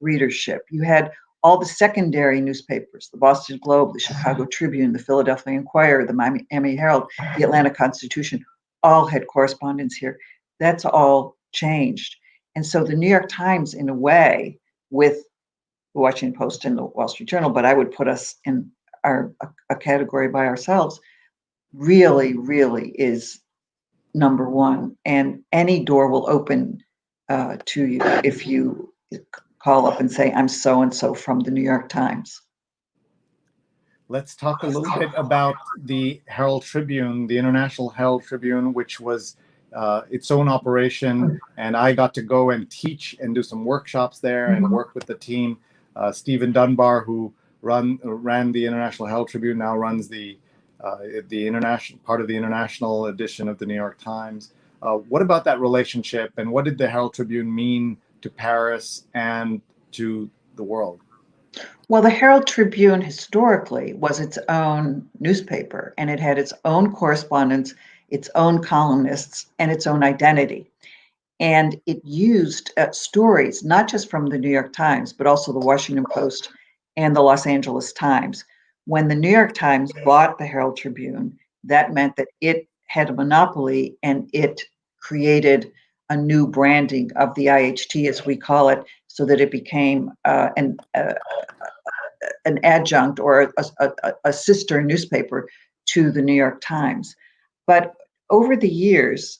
readership. You had all the secondary newspapers, the Boston Globe, the Chicago Tribune, the Philadelphia Inquirer, the Miami Herald, the Atlanta Constitution, all had correspondents here. That's all changed. And so the New York Times, in a way, with the Washington Post and the Wall Street Journal, but I would put us in a category by ourselves, really, really is number one. And any door will open to you if you call up and say, I'm so-and-so from the New York Times. Let's talk a little bit about the Herald Tribune, the International Herald Tribune, which was its own operation. And I got to go and teach and do some workshops there and work with the team. Stephen Dunbar, who ran the International Herald Tribune, now runs the international part of the international edition of the New York Times. What about that relationship, and what did the Herald Tribune mean to Paris and to the world? Well, the Herald Tribune historically was its own newspaper, and it had its own correspondents, its own columnists, and its own identity. And it used stories, not just from the New York Times, but also the Washington Post and the Los Angeles Times. When the New York Times bought the Herald Tribune, that meant that it had a monopoly, and it created a new branding of the IHT, as we call it, so that it became an adjunct or a sister newspaper to the New York Times. But over the years,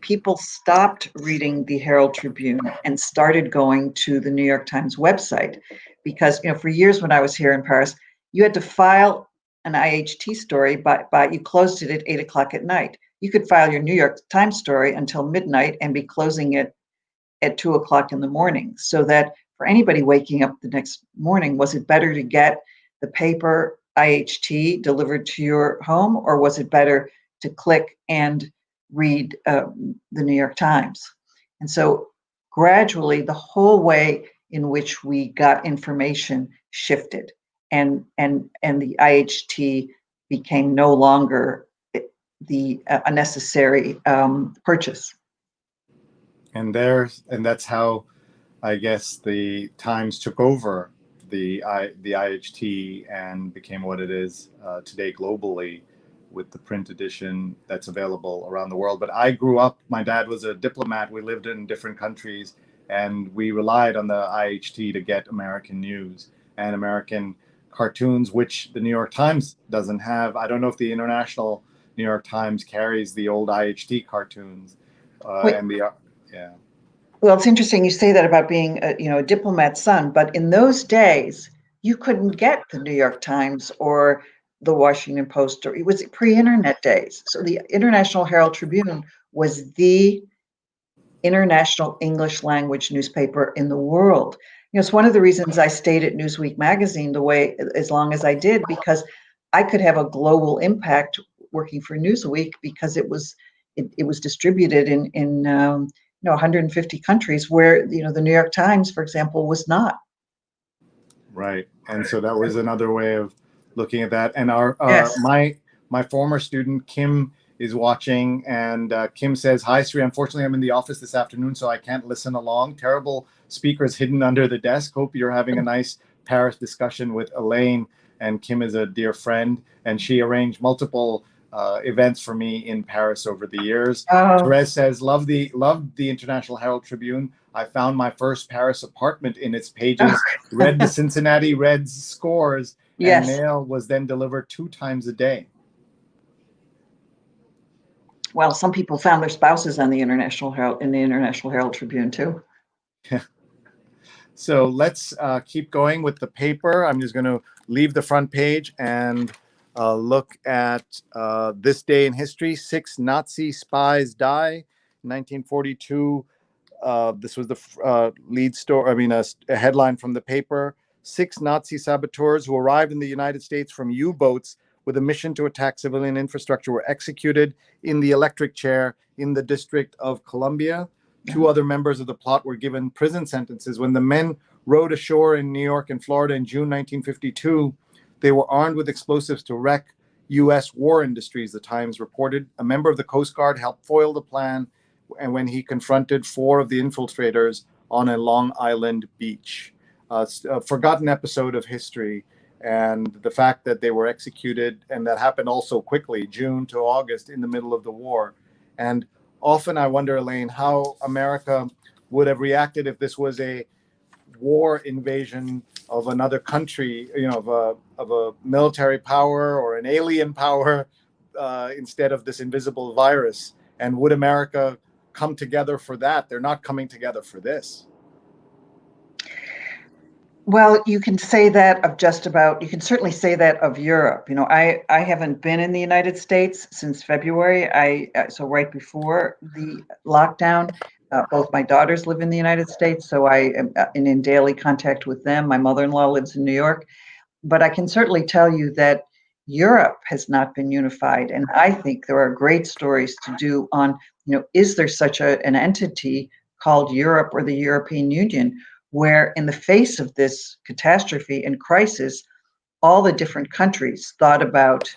people stopped reading the Herald Tribune and started going to the New York Times website, because for years when I was here in Paris, you had to file an IHT story, but you closed it at 8 o'clock at night. You could file your New York Times story until midnight and be closing it at 2 o'clock in the morning. So that for anybody waking up the next morning, was it better to get the paper IHT delivered to your home, or was it better to click and read the New York Times? And so gradually the whole way in which we got information shifted, and the IHT became no longer the unnecessary purchase. And that's how, I guess, the Times took over the IHT and became what it is today globally, with the print edition that's available around the world. But I grew up, my dad was a diplomat, we lived in different countries, and we relied on the IHT to get American news and American cartoons, which the New York Times doesn't have. I don't know if the International New York Times carries the old IHT cartoons. Yeah. Well, it's interesting you say that about being a diplomat's son, but in those days, you couldn't get the New York Times or the Washington Post, or it was pre-internet days. So the International Herald Tribune was the international English language newspaper in the world. It's one of the reasons I stayed at Newsweek magazine as long as I did, because I could have a global impact working for Newsweek, because it was distributed in 150 countries, where the New York Times, for example, was not. Right, and so that was another way of looking at that. And Yes. my former student Kim is watching, and Kim says, "Hi, Sri. Unfortunately, I'm in the office this afternoon, so I can't listen along. Terrible speakers hidden under the desk. Hope you're having a nice Paris discussion with Elaine." And Kim is a dear friend, and she arranged multiple events for me in Paris over the years. Therese says, loved the International Herald Tribune. I found my first Paris apartment in its pages, read the Cincinnati Reds scores, and mail was then delivered 2 times a day. Well, some people found their spouses on the International Herald Tribune too. So let's keep going with the paper. I'm just going to leave the front page and look at this day in history. 6 Nazi spies die. 1942. This was the lead story. A headline from the paper. 6 Nazi saboteurs who arrived in the United States from U-boats with a mission to attack civilian infrastructure were executed in the electric chair in the District of Columbia. 2 other members of the plot were given prison sentences. When the men rowed ashore in New York and Florida in June 1952, they were armed with explosives to wreck U.S. war industries, the Times reported. A member of the Coast Guard helped foil the plan, and when he confronted 4 of the infiltrators on a Long Island beach. A forgotten episode of history, and the fact that they were executed, and that happened also quickly, June to August, in the middle of the war. And often I wonder, Elaine, how America would have reacted if this was a war invasion of another country, of a military power or an alien power, instead of this invisible virus. And would America come together for that? They're not coming together for this. Well, you can say that of you can certainly say that of Europe. I haven't been in the United States since February. So right before the lockdown, both my daughters live in the United States, so I am in daily contact with them. My mother-in-law lives in New York, but I can certainly tell you that Europe has not been unified. And I think there are great stories to do on, is there such an entity called Europe or the European Union, where in the face of this catastrophe and crisis, all the different countries thought about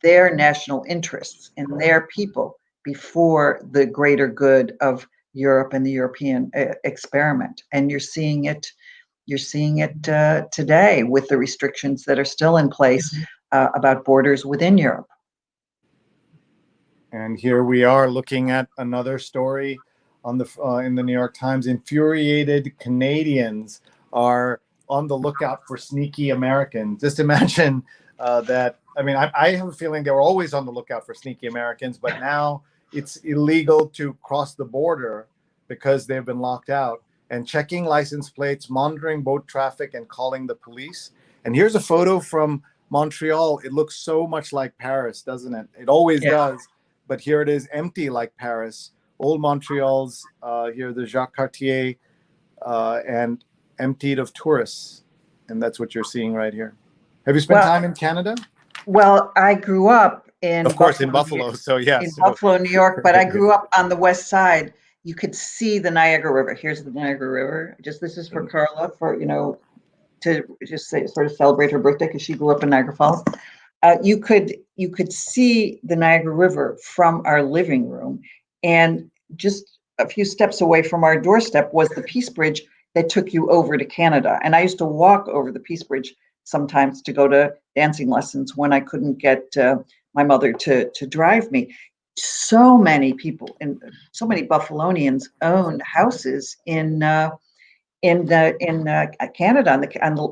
their national interests and their people before the greater good of Europe and the European experiment. And you're seeing it today with the restrictions that are still in place about borders within Europe. And here we are looking at another story on the in the New York Times. Infuriated Canadians are on the lookout for sneaky Americans. Just imagine that. I have a feeling they were always on the lookout for sneaky Americans, but now it's illegal to cross the border because they've been locked out. And checking license plates, monitoring boat traffic, and calling the police. And here's a photo from Montreal. It looks so much like Paris, doesn't it? It always does. But here it is, empty like Paris. Old Montreal's here, the Jacques Cartier, and emptied of tourists. And that's what you're seeing right here. Have you spent time in Canada? Well, I grew up in Buffalo. So yes, in Buffalo, New York. But I grew up on the west side. You could see the Niagara River. Here's the Niagara River. This is for Carla, to just sort of celebrate her birthday because she grew up in Niagara Falls. You could see the Niagara River from our living room, and just a few steps away from our doorstep was the Peace Bridge that took you over to Canada. And I used to walk over the Peace Bridge sometimes to go to dancing lessons when I couldn't get my mother to drive me. So many people and so many Buffalonians own houses in Canada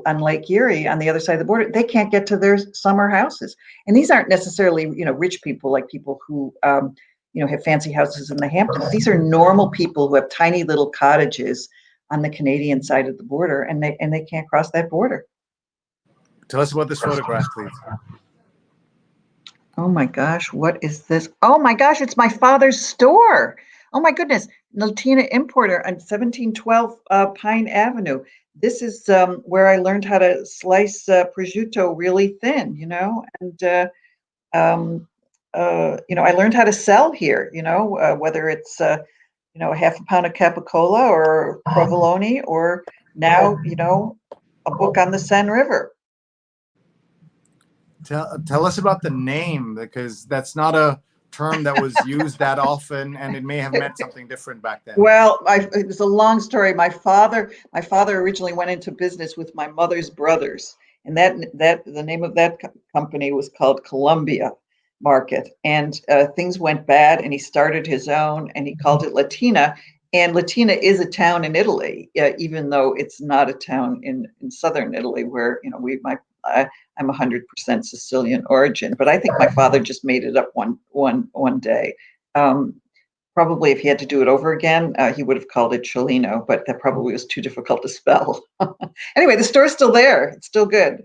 on Lake Erie on the other side of the border. They can't get to their summer houses, and these aren't necessarily rich people, like people who have fancy houses in the Hamptons. These are normal people who have tiny little cottages on the Canadian side of the border, and they can't cross that border. Tell us about this photograph, please. Oh my gosh, what is this? Oh my gosh, it's my father's store. Oh my goodness, Latina Importer on 1712 Pine Avenue. This is where I learned how to slice prosciutto really thin, and I learned how to sell here, whether it's a half a pound of capicola or provolone, or now, a book on the Seine River. Tell us about the name, because that's not a term that was used that often, and it may have meant something different back then. Well, it was a long story. My father originally went into business with my mother's brothers, and the name of that company was called Columbia Market. And things went bad, and he started his own, and he called it Latina. And Latina is a town in Italy, even though it's not a town in southern Italy, where I'm 100% Sicilian origin. But I think my father just made it up one day. Probably if he had to do it over again, he would have called it Sciolino, but that probably was too difficult to spell. Anyway, the store's still there. It's still good.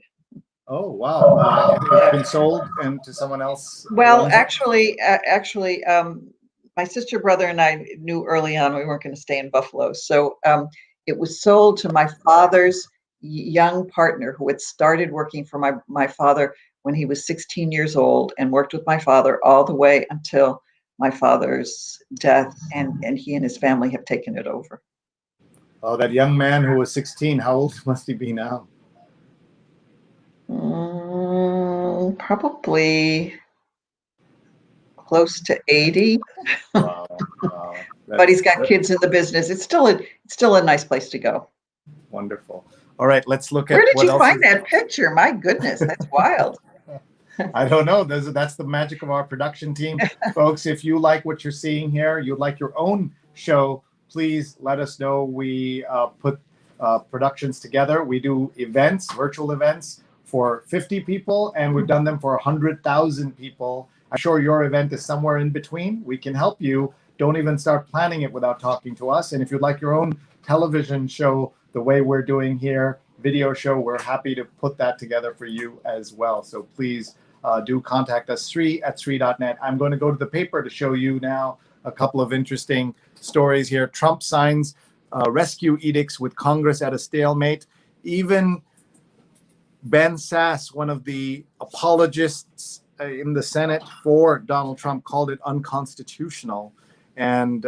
Oh, wow. It's been sold and to someone else? Well, actually, my sister, brother, and I knew early on we weren't going to stay in Buffalo. So it was sold to my father's young partner, who had started working for my father when he was 16 years old, and worked with my father all the way until my father's death, and he and his family have taken it over. Oh, that young man who was 16, how old must he be now? Probably close to 80. Wow. But he's got kids in the business. It's still a nice place to go. Wonderful. All right, let's look at where did you find that picture? My goodness, that's wild. I don't know. That's the magic of our production team. Folks, if you like what you're seeing here, you'd like your own show, please let us know. We put productions together. We do events, virtual events for 50 people, and we've done them for 100,000 people. I'm sure your event is somewhere in between. We can help you. Don't even start planning it without talking to us. And if you'd like your own television show, the way we're doing here, video show, we're happy to put that together for you as well. So please do contact us, sri@sri.net. I'm going to go to the paper to show you now a couple of interesting stories here. Trump signs rescue edicts with Congress at a stalemate. Even Ben Sasse, one of the apologists in the Senate for Donald Trump, called it unconstitutional. And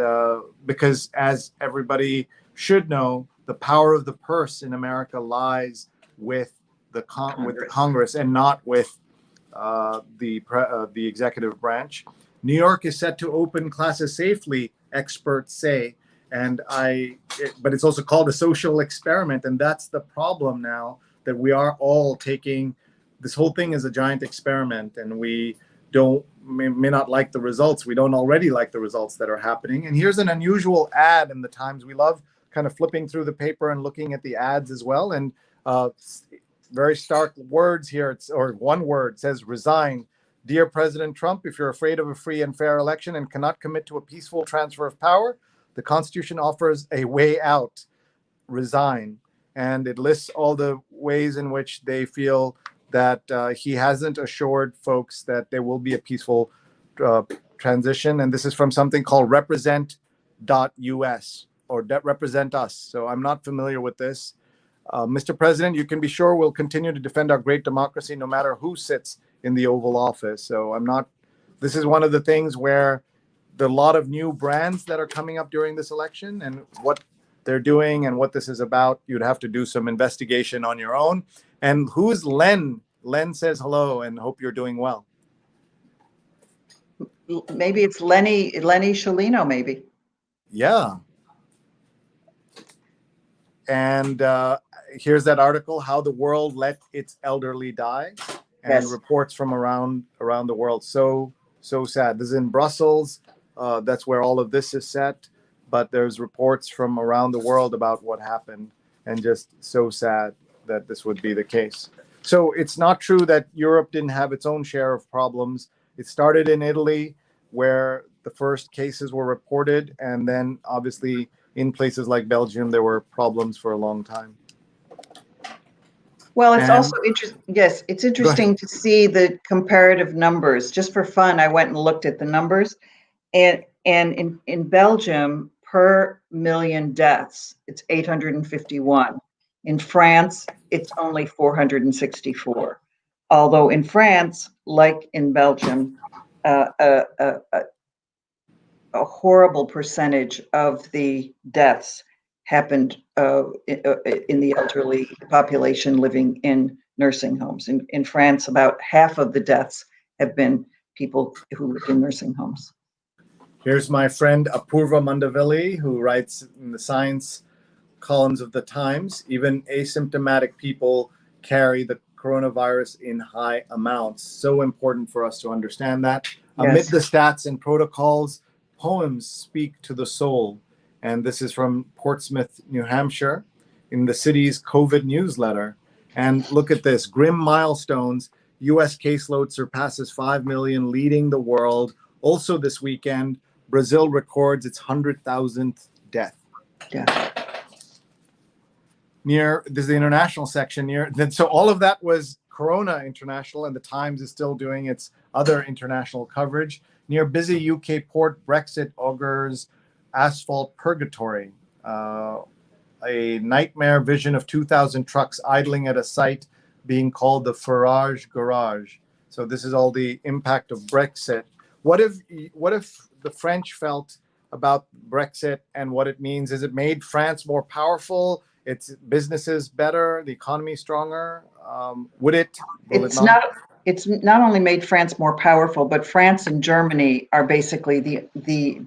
because, as everybody should know, the power of the purse in America lies with the Congress and not with the executive branch. New York is set to open classes safely, experts say, but it's also called a social experiment, and that's the problem now, that we are all taking this whole thing as a giant experiment, and we may not like the results. We don't already like the results that are happening. And here's an unusual ad in the Times. We love kind of flipping through the paper and looking at the ads as well. And very stark words here, or one word says, resign. Dear President Trump, if you're afraid of a free and fair election and cannot commit to a peaceful transfer of power, the Constitution offers a way out. Resign. And it lists all the ways in which they feel that he hasn't assured folks that there will be a peaceful transition. And this is from something called represent.us, or represent us. So I'm not familiar with this. Mr. President, you can be sure we'll continue to defend our great democracy no matter who sits in the Oval Office. So this is one of the things where there are a lot of new brands that are coming up during this election, and what they're doing and what this is about, you'd have to do some investigation on your own. And who's Len? Len says hello and hope you're doing well. Maybe it's Lenny Sciolino, maybe. Yeah. And here's that article, How the World Let Its Elderly Die, and Yes. reports from around the world. So sad. This is in Brussels. That's where all of this is set. But there's reports from around the world about what happened, and just so sad that this would be the case. So it's not true that Europe didn't have its own share of problems. It started in Italy, where the first cases were reported, and then obviously in places like Belgium, there were problems for a long time. Well, it's also interesting. Yes, it's interesting to see the comparative numbers. Just for fun, I went and looked at the numbers, and in Belgium, per million deaths, it's 851. In France, it's only 464. Although in France, like in Belgium, a horrible percentage of the deaths happened in the elderly population living in nursing homes. In France, about half of the deaths have been people who lived in nursing homes. Here's my friend Apurva Mandavilli, who writes in the science columns of the Times. Even asymptomatic people carry the coronavirus in high amounts. So important for us to understand that. Yes. Amid the stats and protocols, poems speak to the soul. And this is from Portsmouth, New Hampshire, in the city's COVID newsletter. And look at this, grim milestones. U.S. caseload surpasses 5 million, leading the world. Also this weekend, Brazil records its 100,000th death. Yeah. This is the international section. So all of that was Corona International, and the Times is still doing its other international coverage. Near busy UK port, Brexit augurs asphalt purgatory. A nightmare vision of 2,000 trucks idling at a site being called the Farage Garage. So this is all the impact of Brexit. What if the French felt about Brexit and what it means? Has it made France more powerful? Its businesses better, the economy stronger? Will it not? It's not only made France more powerful, but France and Germany are basically the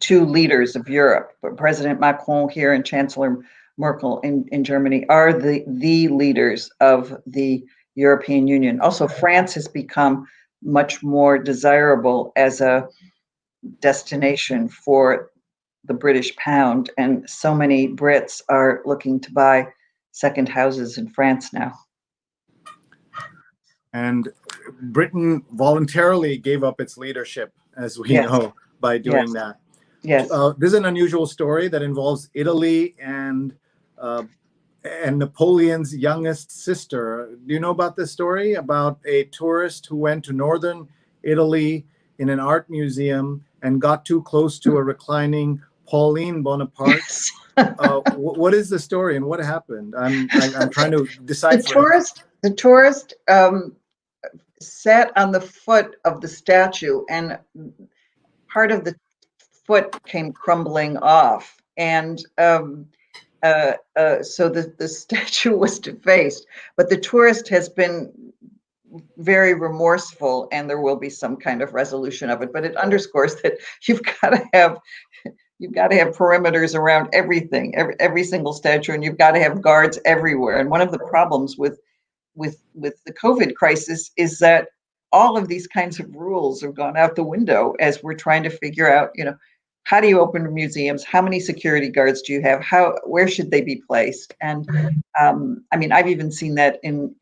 two leaders of Europe. President Macron here and Chancellor Merkel in Germany are the leaders of the European Union. Also, France has become much more desirable as a destination for the British pound, and so many Brits are looking to buy second houses in France now. And Britain voluntarily gave up its leadership, as we Yes. know, by doing that. Yes. This is an unusual story that involves Italy and Napoleon's youngest sister. Do you know about this story? About a tourist who went to northern Italy in an art museum and got too close to a reclining Pauline Bonaparte. Yes. What is the story and what happened? I'm trying to decipher. The tourist sat on the foot of the statue, and part of the foot came crumbling off, and so the statue was defaced. But the tourist has been very remorseful, and there will be some kind of resolution of it. But it underscores that you've got to have perimeters around everything, every single statue, and you've got to have guards everywhere. And one of the problems with the COVID crisis is that all of these kinds of rules have gone out the window as we're trying to figure out, how do you open museums? How many security guards do you have? Where should they be placed? And I've even seen that in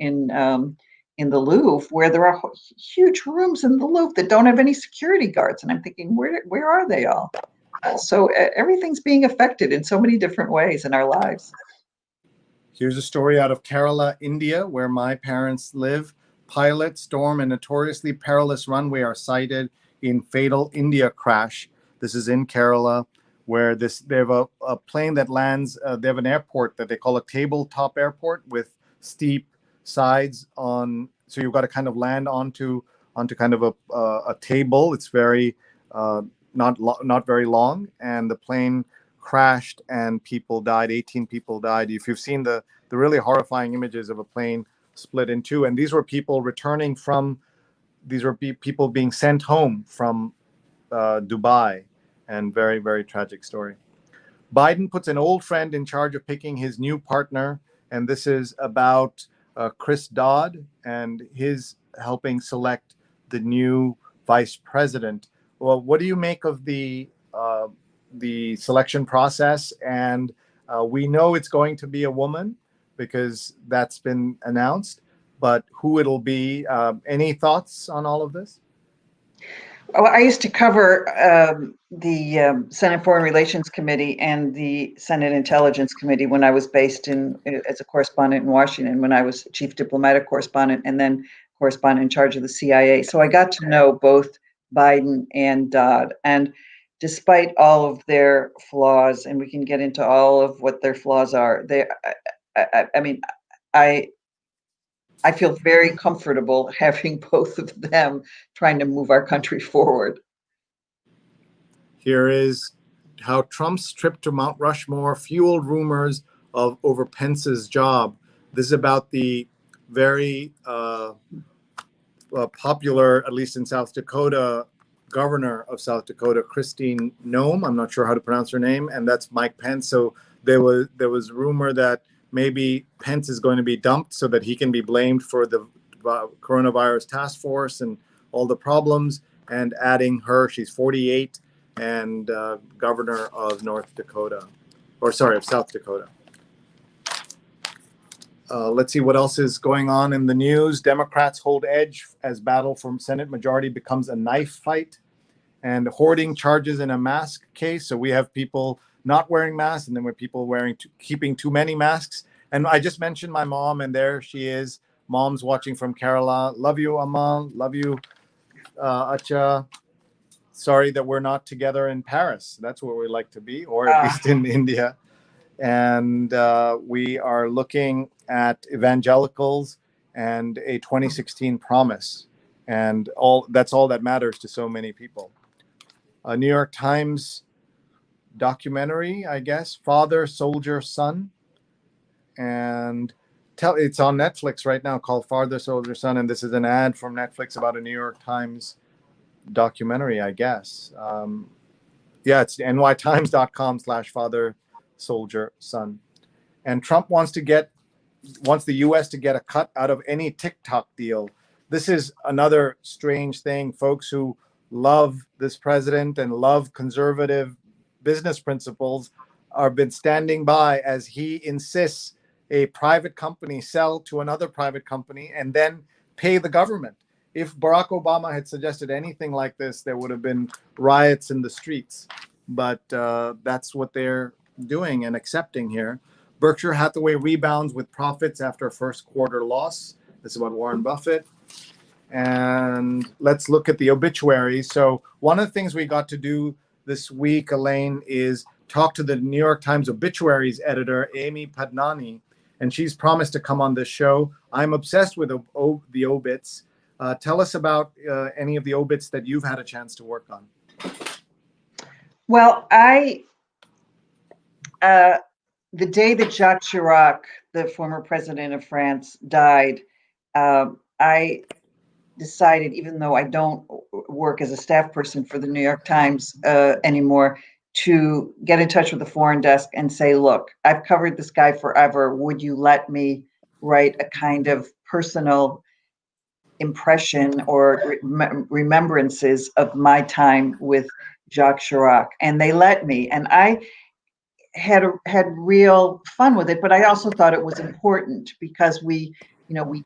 the Louvre, where there are huge rooms in the Louvre that don't have any security guards. And I'm thinking, where are they all? So everything's being affected in so many different ways in our lives. Here's a story out of Kerala, India, where my parents live. Pilot, storm, and notoriously perilous runway are cited in fatal India crash. This is in Kerala, where they have a plane that lands. They have an airport that they call a tabletop airport with steep sides on. So you've got to kind of land onto kind of a table. It's very not very long, and the plane crashed and people died. 18 people died. If you've seen the really horrifying images of a plane split in two, and these were people returning from, people being sent home from Dubai, and very, very tragic story. Biden puts an old friend in charge of picking his new partner, and this is about Chris Dodd and his helping select the new vice president. Well, what do you make of the selection process? And we know it's going to be a woman because that's been announced, but who it'll be, any thoughts on all of this? Oh, I used to cover the Senate Foreign Relations Committee and the Senate Intelligence Committee when I was based as a correspondent in Washington, when I was chief diplomatic correspondent and then correspondent in charge of the CIA. So I got to know both Biden and Dodd. And despite all of their flaws, and we can get into all of what their flaws are, I feel very comfortable having both of them trying to move our country forward. Here is how Trump's trip to Mount Rushmore fueled rumors over Pence's job. This is about the very popular, at least in South Dakota, governor of South Dakota, Christine Nome. I'm not sure how to pronounce her name, and that's Mike Pence. So there was rumor that maybe Pence is going to be dumped so that he can be blamed for the coronavirus task force and all the problems. And adding her, she's 48 and governor of South Dakota. Let's see what else is going on in the news. Democrats hold edge as battle for Senate majority becomes a knife fight, and hoarding charges in a mask case. So we have people not wearing masks, and then we have people keeping too many masks. And I just mentioned my mom, and there she is. Mom's watching from Kerala. Love you, Amal. Love you, Acha. Sorry that we're not together in Paris. That's where we like to be, or at least in India. And we are looking at evangelicals and a 2016 promise. And that's all that matters to so many people. A New York Times documentary, I guess, Father, Soldier, Son. And it's on Netflix right now called Father, Soldier, Son. And this is an ad from Netflix about a New York Times documentary, I guess. It's nytimes.com/Father, Soldier, Son. And Trump wants the U.S. to get a cut out of any TikTok deal. This is another strange thing. Folks who love this president and love conservative business principles have been standing by as he insists a private company sell to another private company and then pay the government. If Barack Obama had suggested anything like this, there would have been riots in the streets. But that's what they're doing and accepting here. Berkshire Hathaway rebounds with profits after a first quarter loss. This is about Warren Buffett. And let's look at the obituaries. So one of the things we got to do this week, Elaine, is talk to the New York Times obituaries editor, Amy Padnani, and she's promised to come on this show. I'm obsessed with the obits. Tell us about any of the obits that you've had a chance to work on. Well, the day that Jacques Chirac, the former president of France, died, I decided, even though I don't work as a staff person for the New York Times anymore, to get in touch with the foreign desk and say, look, I've covered this guy forever. Would you let me write a kind of personal impression or remembrances of my time with Jacques Chirac? And they let me. And I had real fun with it, but I also thought it was important because we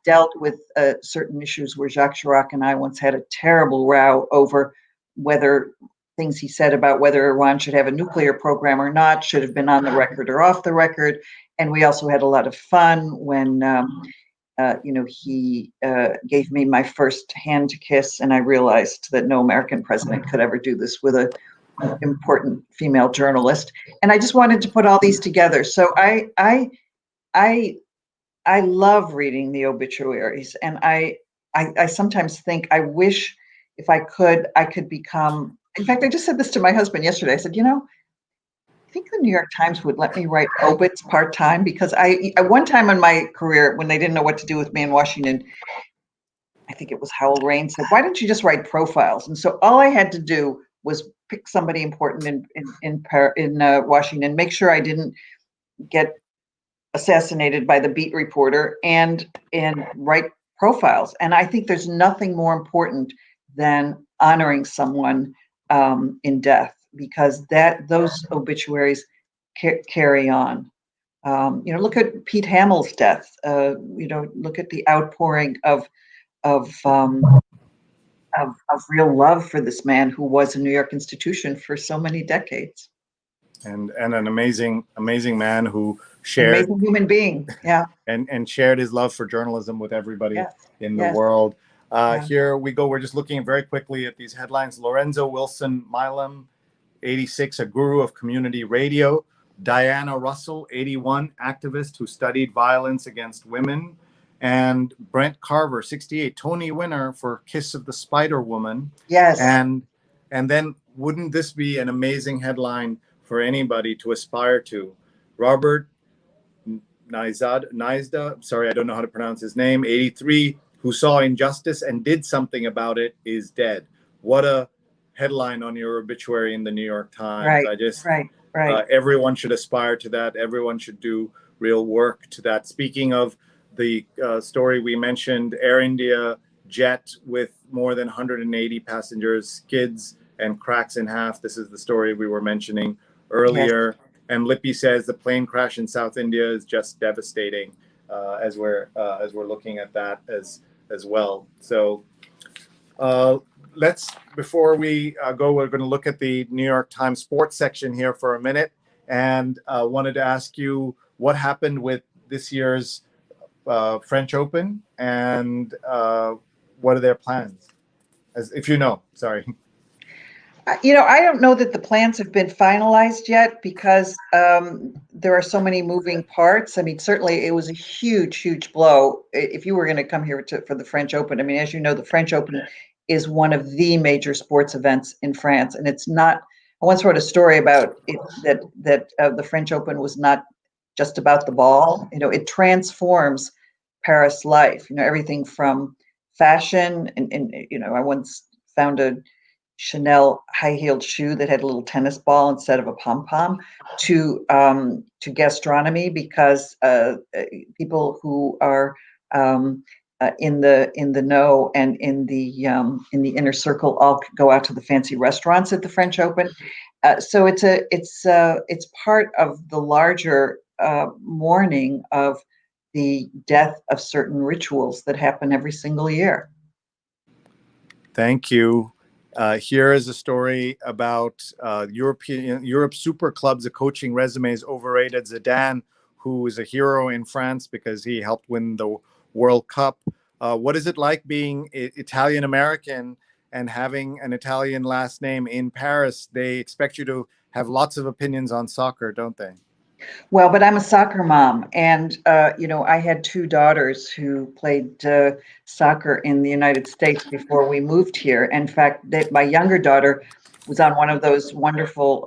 dealt with certain issues where Jacques Chirac and I once had a terrible row over whether things he said about whether Iran should have a nuclear program or not should have been on the record or off the record. And we also had a lot of fun when, he gave me my first hand to kiss, and I realized that no American president could ever do this with an important female journalist. And I just wanted to put all these together. So I love reading the obituaries, and I sometimes think I wish if I could become. In fact, I just said this to my husband yesterday. I said, I think the New York Times would let me write obits part-time, because I one time in my career, when they didn't know what to do with me in Washington, I think it was Howell Rain said, why don't you just write profiles? And so all I had to do was pick somebody important in Washington, make sure I didn't get assassinated by the beat reporter, and write profiles. And I think there's nothing more important than honoring someone in death, because those obituaries carry on. Look at Pete Hamill's death. Look at the outpouring of real love for this man who was a New York institution for so many decades. And an amazing man who shared, amazing human being, yeah, and shared his love for journalism with everybody in the yes. world. Here we go. We're just looking very quickly at these headlines. Lorenzo Wilson Milam, 86, a guru of community radio. Diana Russell, 81, activist who studied violence against women. And Brent Carver, 68, Tony winner for Kiss of the Spider Woman. Yes. And then wouldn't this be an amazing headline for anybody to aspire to? Robert Nizda, sorry, I don't know how to pronounce his name, 83, who saw injustice and did something about it is dead. What a headline on your obituary in the New York Times. Right. Everyone should aspire to that. Everyone should do real work to that. Speaking of the story we mentioned, Air India jet with more than 180 passengers skids and cracks in half. This is the story we were mentioning earlier. Yes. And Lippy says the plane crash in South India is just devastating, as we're looking at that as well. So before we go, we're going to look at the New York Times sports section here for a minute, and wanted to ask you what happened with this year's French Open, and what are their plans? If you know, sorry. I don't know that the plans have been finalized yet because there are so many moving parts. I mean, certainly it was a huge, huge blow. If you were going to come here for the French Open, I mean, as you know, the French Open is one of the major sports events in France, and it's not. I once wrote a story about it that the French Open was not just about the ball. It transforms Paris life. Everything from fashion and I once found a Chanel high-heeled shoe that had a little tennis ball instead of a pom-pom, to gastronomy, because people who are in the know and in the inner circle all go out to the fancy restaurants at the French Open. So it's part of the larger mourning of the death of certain rituals that happen every single year. Thank you. Here is a story about Europe super clubs, the coaching resumes overrated. Zidane, who is a hero in France because he helped win the World Cup. What is it like being Italian American and having an Italian last name in Paris? They expect you to have lots of opinions on soccer, don't they? Well, but I'm a soccer mom, and I had two daughters who played soccer in the United States before we moved here. In fact, my younger daughter was on one of those wonderful,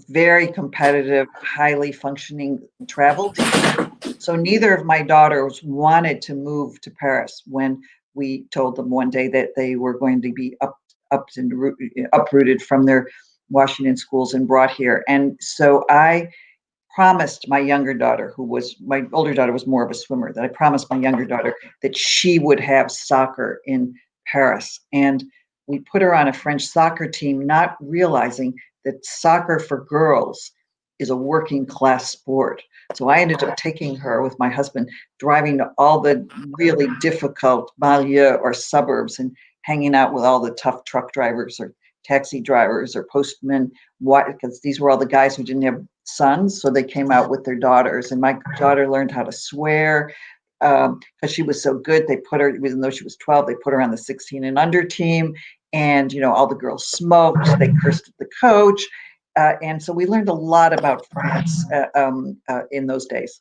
very competitive, highly functioning travel teams. So neither of my daughters wanted to move to Paris when we told them one day that they were going to be uprooted from their Washington schools and brought here. And so I promised my younger daughter, my older daughter was more of a swimmer, that I promised my younger daughter that she would have soccer in Paris. And we put her on a French soccer team, not realizing that soccer for girls is a working class sport. So I ended up taking her with my husband, driving to all the really difficult banlieue or suburbs and hanging out with all the tough truck drivers or taxi drivers or postmen, because these were all the guys who didn't have sons, so they came out with their daughters. And my daughter learned how to swear because she was so good. They put her, even though she was 12, they put her on the 16 and under team. And all the girls smoked. They cursed at the coach, and so we learned a lot about France in those days.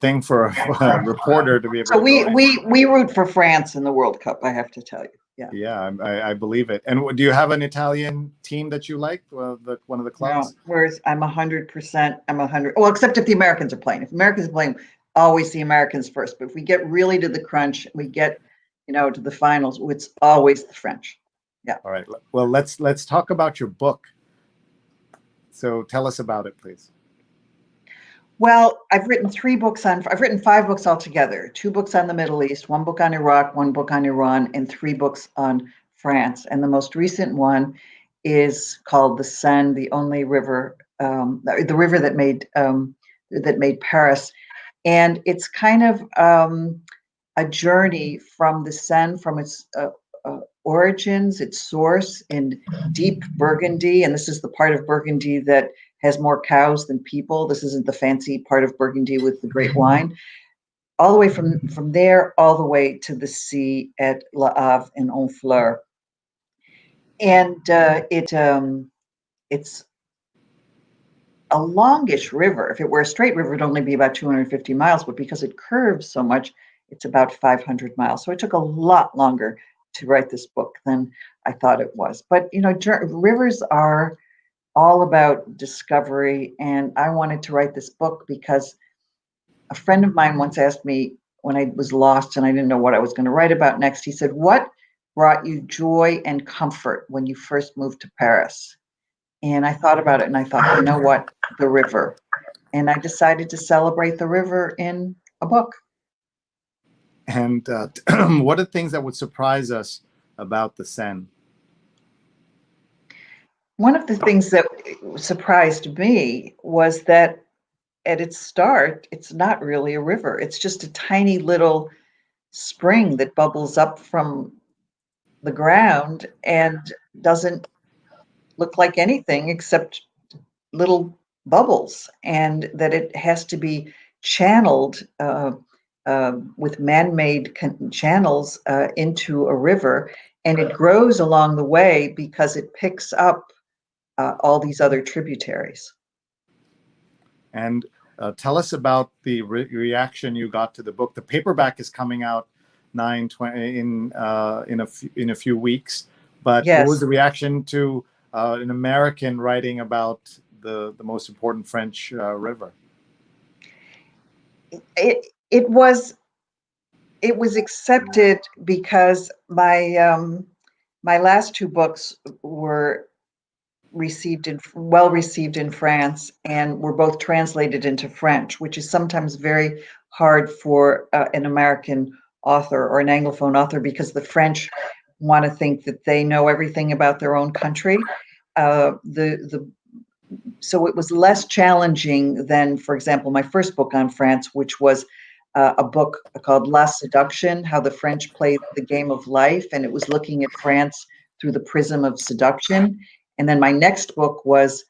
Thing for a reporter to be able. So we root for France in the World Cup, I have to tell you. Yeah, I believe it. And do you have an Italian team that you like? One of the clubs? No, whereas I'm 100%. I'm 100. Well, except if the Americans are playing. If Americans are playing, always the Americans first. But if we get really to the crunch, we get, to the finals, it's always the French. Yeah. All right. Well, let's talk about your book. So tell us about it, please. Well, I've written 5 books altogether, 2 books on the Middle East, 1 book on Iraq, 1 book on Iran, and 3 books on France. And the most recent one is called the Seine, the only river, the river that made Paris. And it's kind of a journey from the Seine, from its origins, its source in deep Burgundy. And this is the part of Burgundy that has more cows than people. This isn't the fancy part of Burgundy with the great wine. All the way from there, all the way to the sea at Le Havre and Honfleur. And it's a longish river. If it were a straight river, it'd only be about 250 miles, but because it curves so much, it's about 500 miles. So it took a lot longer to write this book than I thought it was. But, rivers are all about discovery. And I wanted to write this book because a friend of mine once asked me, when I was lost and I didn't know what I was going to write about next. He said, "What brought you joy and comfort when you first moved to Paris?" And I thought about it and I thought, you know what? The river. And I decided to celebrate the river in a book. And what are things that would surprise us about the Seine? One of the things that surprised me was that at its start, it's not really a river. It's just a tiny little spring that bubbles up from the ground and doesn't look like anything except little bubbles, and that it has to be channeled with man-made channels into a river, and it grows along the way because it picks up all these other tributaries. And tell us about the reaction you got to the book. The paperback is coming out in a few weeks. But Yes. What was the reaction to an American writing about the most important French river? It was accepted because my last two books were well received in France and were both translated into French, which is sometimes very hard for an American author or an Anglophone author, because the French want to think that they know everything about their own country. So it was less challenging than, for example, my first book on France, which was a book called La Seduction, How the French Played the Game of Life, and it was looking at France through the prism of seduction. And then my next book was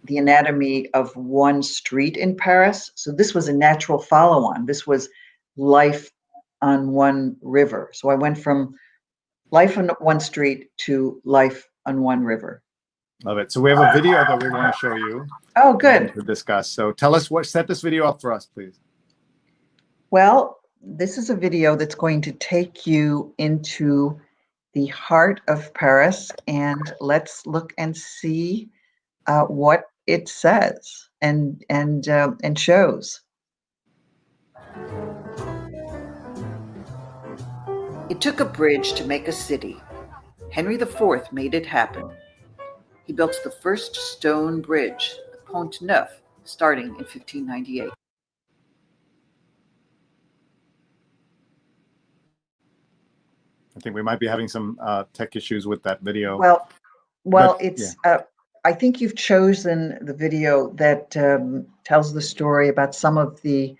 The Anatomy of One Street in Paris. So this was a natural follow-on. This was Life on One River. So I went from Life on One Street to Life on One River. Love it. So we have a video that we want to show you. Oh, good. To discuss. So tell us set this video up for us, please. Well, this is a video that's going to take you into the heart of Paris, and let's look and see what it says and shows. It took a bridge to make a city. Henry IV made it happen. He built the first stone bridge, the Pont Neuf, starting in 1598. I think we might be having some tech issues with that video. Well, it's. Yeah. I think you've chosen the video that tells the story about some of the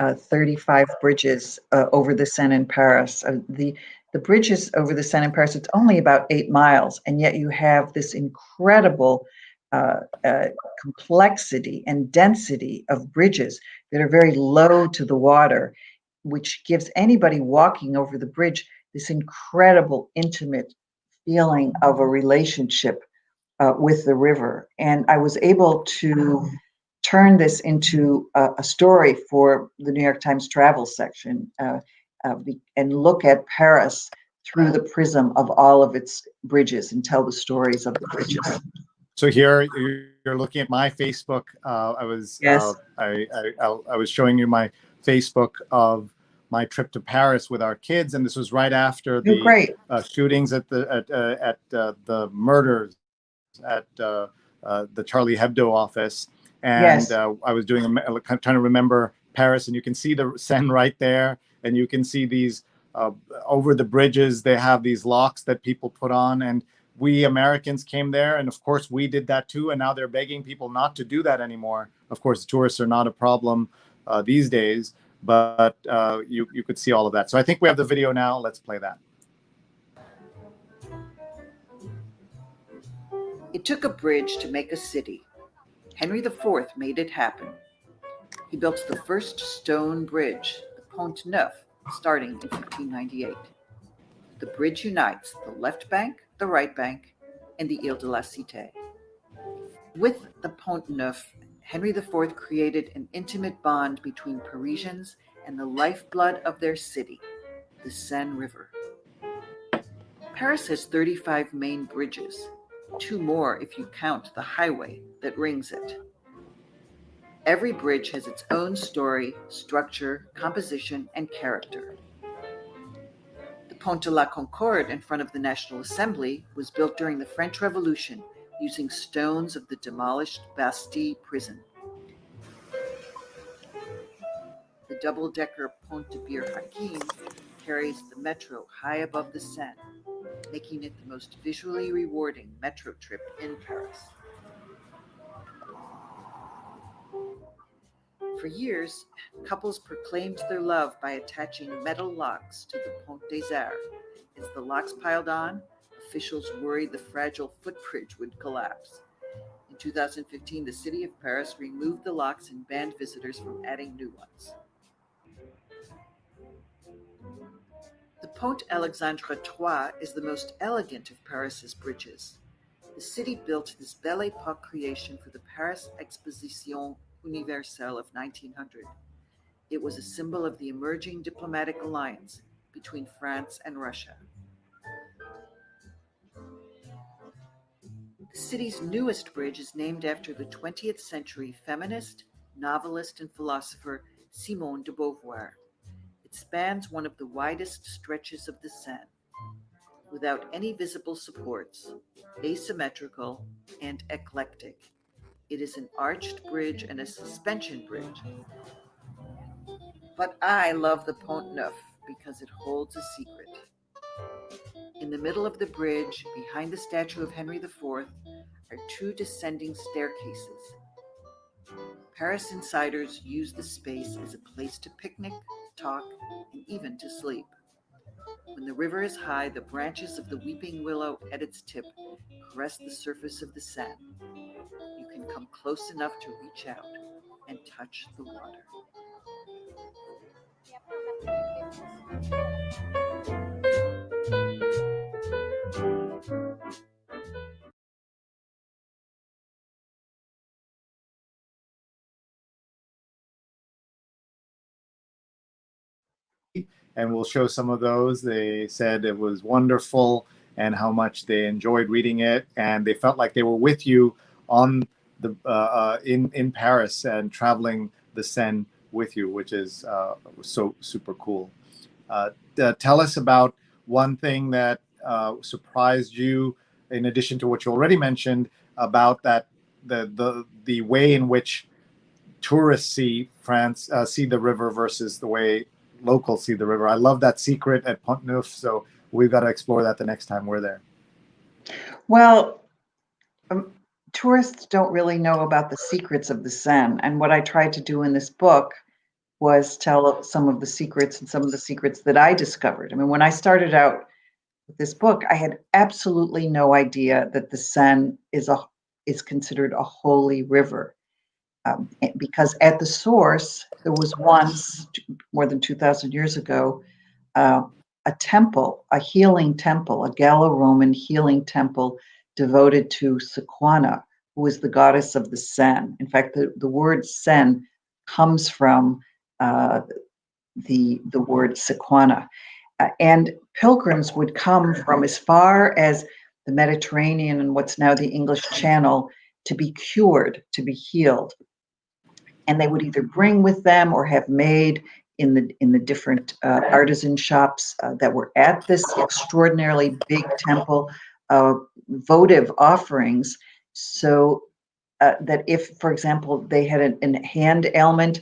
35 bridges over the Seine in Paris. The bridges over the Seine in Paris, it's only about 8 miles, and yet you have this incredible complexity and density of bridges that are very low to the water, which gives anybody walking over the bridge this incredible intimate feeling of a relationship with the river. And I was able to turn this into a story for the New York Times travel section and look at Paris through the prism of all of its bridges and tell the stories of the bridges. So here you're looking at my Facebook. I was showing you my Facebook of my trip to Paris with our kids, and this was right after the shootings at the murders at the Charlie Hebdo office, and I was doing trying to remember Paris, and you can see the Seine right there, and you can see these over the bridges. They have these locks that people put on, and we Americans came there, and of course we did that too. And now they're begging people not to do that anymore. Of course, tourists are not a problem these days. But you could see all of that. So I think we have the video now. Let's play that. It took a bridge to make a city. Henry IV made it happen. He built the first stone bridge, the Pont Neuf, starting in 1598. The bridge unites the left bank, the right bank, and the Ile de la Cité. With the Pont Neuf, Henry IV created an intimate bond between Parisians and the lifeblood of their city, the Seine River. Paris has 35 main bridges, 2 more if you count the highway that rings it. Every bridge has its own story, structure, composition, and character. The Pont de la Concorde in front of the National Assembly was built during the French Revolution using stones of the demolished Bastille prison. The double-decker Pont de Bir Hakeim carries the metro high above the Seine, making it the most visually rewarding metro trip in Paris. For years, couples proclaimed their love by attaching metal locks to the Pont des Arts. As the locks piled on, officials worried the fragile footbridge would collapse. In 2015, the city of Paris removed the locks and banned visitors from adding new ones. The Pont Alexandre III is the most elegant of Paris's bridges. The city built this Belle Époque creation for the Paris Exposition Universelle of 1900. It was a symbol of the emerging diplomatic alliance between France and Russia. The city's newest bridge is named after the 20th century feminist, novelist, and philosopher Simone de Beauvoir. It spans one of the widest stretches of the Seine, without any visible supports, asymmetrical, and eclectic. It is an arched bridge and a suspension bridge. But I love the Pont Neuf because it holds a secret. In the middle of the bridge, behind the statue of Henry IV, are two descending staircases. Paris insiders use the space as a place to picnic, talk, and even to sleep. When the river is high, the branches of the weeping willow at its tip caress the surface of the Seine. You can come close enough to reach out and touch the water. And we'll show some of those. They said it was wonderful and how much they enjoyed reading it, and they felt like they were with you on the in Paris and traveling the Seine with you, which is so super cool. Tell us about one thing that surprised you, in addition to what you already mentioned about that the way in which tourists see France, see the river versus the way locals see the river. I love that secret at Pont Neuf, so we've got to explore that the next time we're there. Well, tourists don't really know about the secrets of the Seine, and what I tried to do in this book was tell some of the secrets and some of the secrets that I discovered. I mean, when I started out with this book, I had absolutely no idea that the Seine is considered a holy river. Because at the source, there was once, more than 2,000 years ago, a temple, a healing temple, a Gallo-Roman healing temple devoted to Sequana, who is the goddess of the Seine. In fact, the word Seine comes from the word Sequana. And pilgrims would come from as far as the Mediterranean and what's now the English Channel to be cured, to be healed. And they would either bring with them or have made in the different artisan shops that were at this extraordinarily big temple votive offerings, so that if, for example, they had a hand ailment,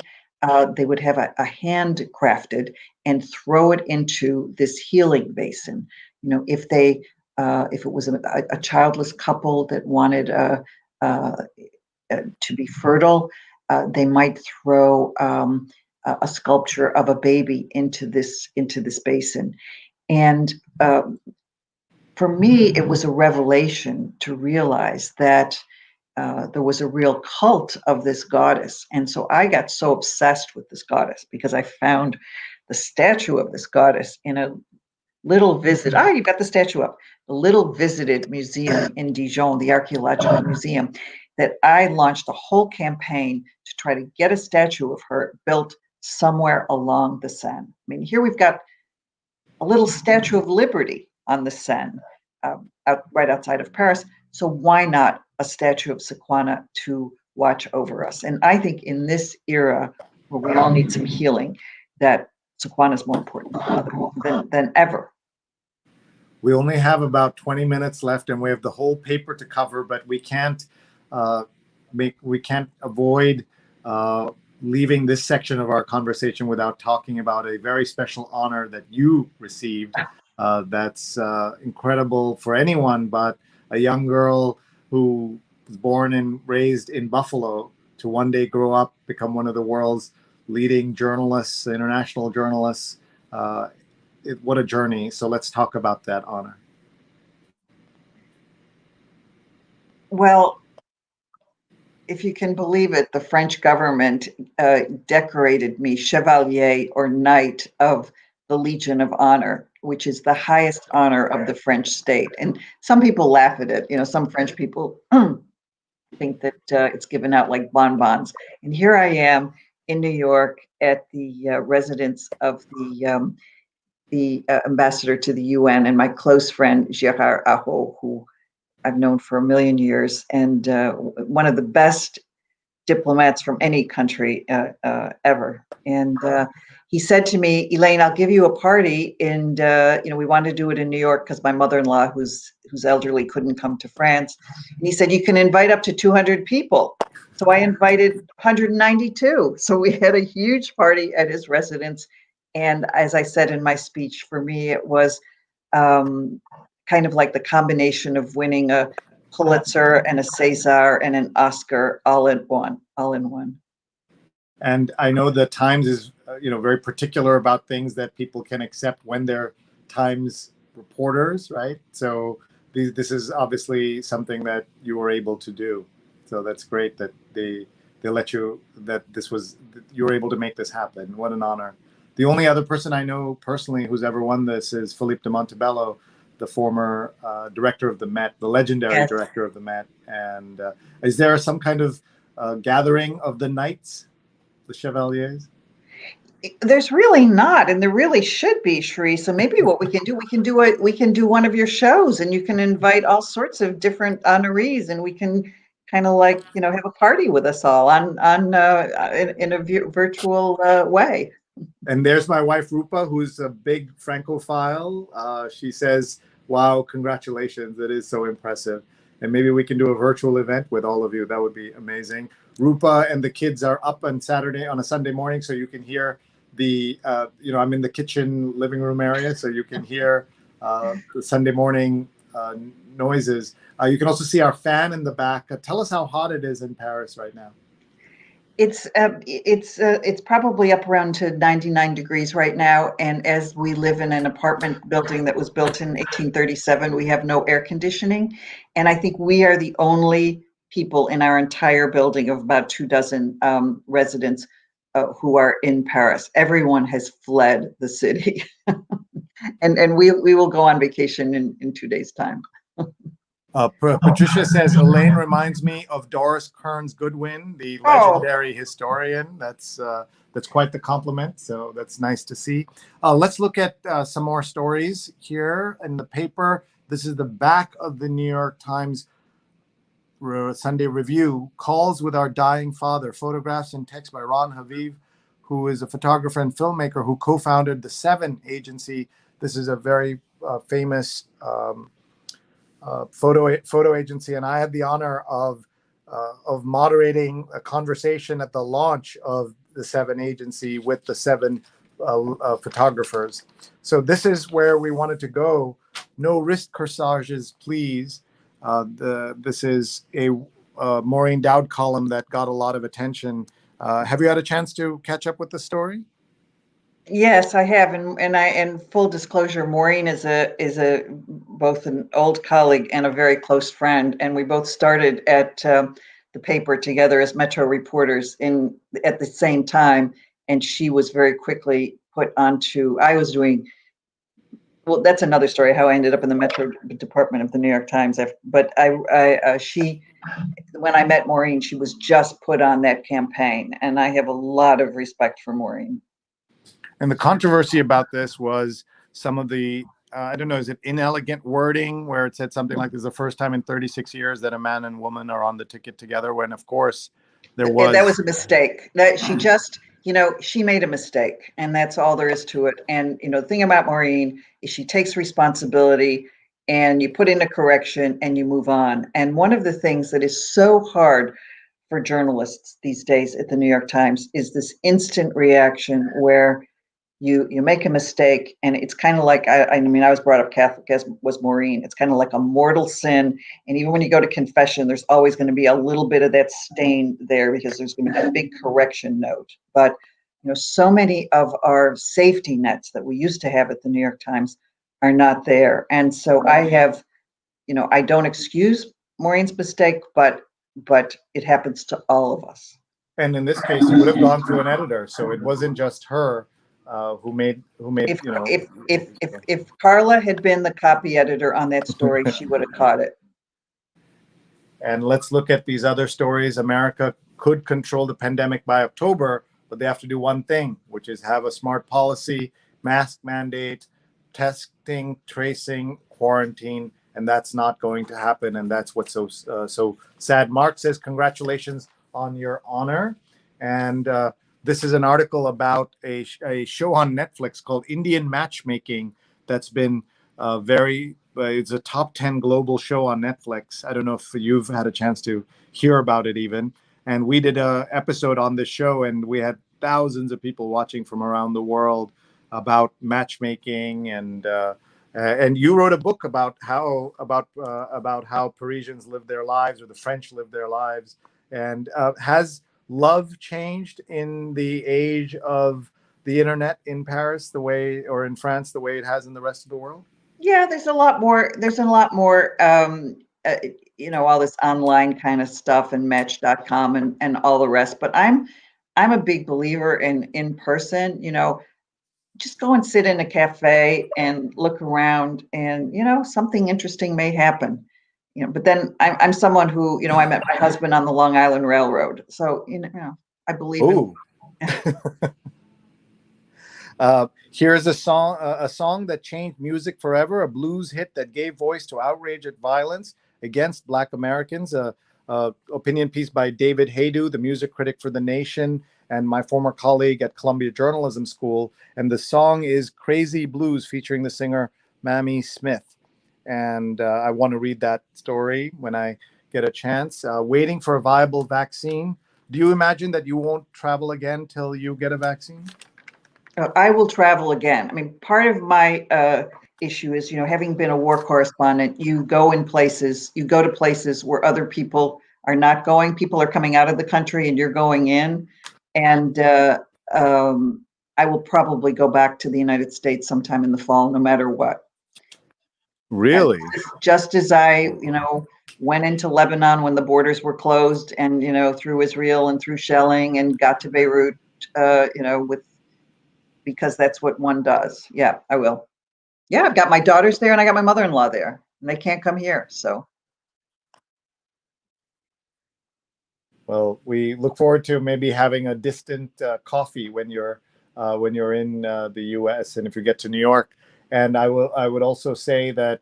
they would have a hand crafted and throw it into this healing basin. You know, if it was a childless couple that wanted to be fertile, they might throw a sculpture of a baby into this basin. And for me, it was a revelation to realize that there was a real cult of this goddess. And so I got so obsessed with this goddess because I found the statue of this goddess in a little visit. You've got the statue up. The little visited museum in Dijon, the archaeological museum, that I launched a whole campaign to try to get a statue of her built somewhere along the Seine. I mean, here we've got a little Statue of Liberty on the Seine, right outside of Paris. So why not a statue of Sequana to watch over us. And I think in this era where we all need some healing, that Sequana is more important than ever. We only have about 20 minutes left, and we have the whole paper to cover, but we can't avoid leaving this section of our conversation without talking about a very special honor that you received. That's incredible for anyone, but a young girl who was born and raised in Buffalo to one day grow up, become one of the world's leading journalists, international journalists. What a journey. So let's talk about that honor. Well, if you can believe it, the French government decorated me chevalier or knight of the Legion of Honor, which is the highest honor of the French state. And some people laugh at it. You know, some French people think that it's given out like bonbons. And here I am in New York at the residence of the ambassador to the UN and my close friend, Gérard Aho, who I've known for a million years, and one of the best diplomats from any country ever. And he said to me, Elaine, I'll give you a party. And, we wanted to do it in New York because my mother-in-law, who's elderly, couldn't come to France. And he said, you can invite up to 200 people. So I invited 192. So we had a huge party at his residence. And as I said in my speech, for me, it was kind of like the combination of winning a Pulitzer and a César and an Oscar all in one. And I know the Times is, very particular about things that people can accept when they're Times reporters, right? So this is obviously something that you were able to do. So that's great that they let you, that you were able to make this happen. What an honor. The only other person I know personally who's ever won this is Philippe de Montebello, the former director of the Met, the legendary director of the Met. And is there some kind of gathering of the knights, the chevaliers? There's really not, and there really should be, Shri. So maybe what we can do one of your shows, and you can invite all sorts of different honorees, and we can kind of like have a party with us all in a virtual way. And there's my wife Rupa, who's a big Francophile. She says, "Wow, congratulations! It is so impressive." And maybe we can do a virtual event with all of you. That would be amazing. Rupa and the kids are up on a Sunday morning, so you can hear I'm in the kitchen living room area, so you can hear the Sunday morning noises. You can also see our fan in the back. Tell us how hot it is in Paris right now. It's probably up around to 99 degrees right now. And as we live in an apartment building that was built in 1837, we have no air conditioning. And I think we are the only people in our entire building of about 24 residents who are in Paris. Everyone has fled the city. and we will go on vacation in 2 days' time. Patricia says, Elaine reminds me of Doris Kearns Goodwin, the legendary historian. That's quite the compliment. So that's nice to see. Let's look at some more stories here in the paper. This is the back of the New York Times Sunday Review. Calls with Our Dying Father. Photographs and text by Ron Haviv, who is a photographer and filmmaker who co-founded the Seven agency. This is a very famous photo agency, and I had the honor of moderating a conversation at the launch of the Seven agency with the seven photographers. So this is where we wanted to go. No wrist corsages, please. This is a Maureen Dowd column that got a lot of attention. Have you had a chance to catch up with the story? Yes, I have, and full disclosure, Maureen is a both an old colleague and a very close friend, and we both started at the paper together as Metro reporters at the same time, and she was very quickly put onto. I was doing. Well, that's another story. How I ended up in the Metro department of the New York Times. But when I met Maureen, she was just put on that campaign, and I have a lot of respect for Maureen. And the controversy about this was some of the, I don't know, is it inelegant wording where it said something like this is the first time in 36 years that a man and woman are on the ticket together, when, of course, There was. That was a mistake. That she just, she made a mistake, and that's all there is to it. And the thing about Maureen is she takes responsibility, and you put in a correction, and you move on. And one of the things that is so hard for journalists these days at the New York Times is this instant reaction where you make a mistake, and it's kind of like, I mean, I was brought up Catholic, as was Maureen. It's kind of like a mortal sin, and even when you go to confession, there's always going to be a little bit of that stain there because there's going to be a big correction note. But so many of our safety nets that we used to have at the New York Times are not there, and so I have, I don't excuse Maureen's mistake, but it happens to all of us. And in this case, you would have gone through an editor, so it wasn't just her who made if Carla had been the copy editor on that story, she would have caught it. And let's look at these other stories. America could control the pandemic by October, but they have to do one thing, which is have a smart policy, mask mandate, testing, tracing, quarantine, and that's not going to happen. And that's what's so sad. Mark says, congratulations on your honor. And this is an article about a show on Netflix called Indian Matchmaking that's been it's a top 10 global show on Netflix. I don't know if you've had a chance to hear about it even. And we did an episode on this show, and we had thousands of people watching from around the world about matchmaking. And you wrote a book about how Parisians live their lives, or the French live their lives. And has love changed in the age of the internet in Paris or in France the way it has in the rest of the world? Yeah, there's a lot more all this online kind of stuff and match.com and all the rest, but I'm a big believer in person. Just go and sit in a cafe and look around, and something interesting may happen. But then I'm someone who, I met my husband on the Long Island Railroad. So, I believe in. Here's a song that changed music forever, a blues hit that gave voice to outrage at violence against Black Americans. Opinion piece by David Haydu, the music critic for The Nation, and my former colleague at Columbia Journalism School. And the song is Crazy Blues, featuring the singer Mamie Smith. And I want to read that story when I get a chance. Waiting for a viable vaccine. Do you imagine that you won't travel again till you get a vaccine? I will travel again. I mean, part of my issue is, having been a war correspondent, you go to places where other people are not going. People are coming out of the country and you're going in. And I will probably go back to the United States sometime in the fall, no matter what. Really? Just as I, went into Lebanon when the borders were closed, and, through Israel and through shelling, and got to Beirut, because that's what one does. Yeah, I will. Yeah, I've got my daughters there, and I got my mother-in-law there, and they can't come here. So. Well, we look forward to maybe having a distant coffee when you're in the U.S. and if you get to New York. And I would also say that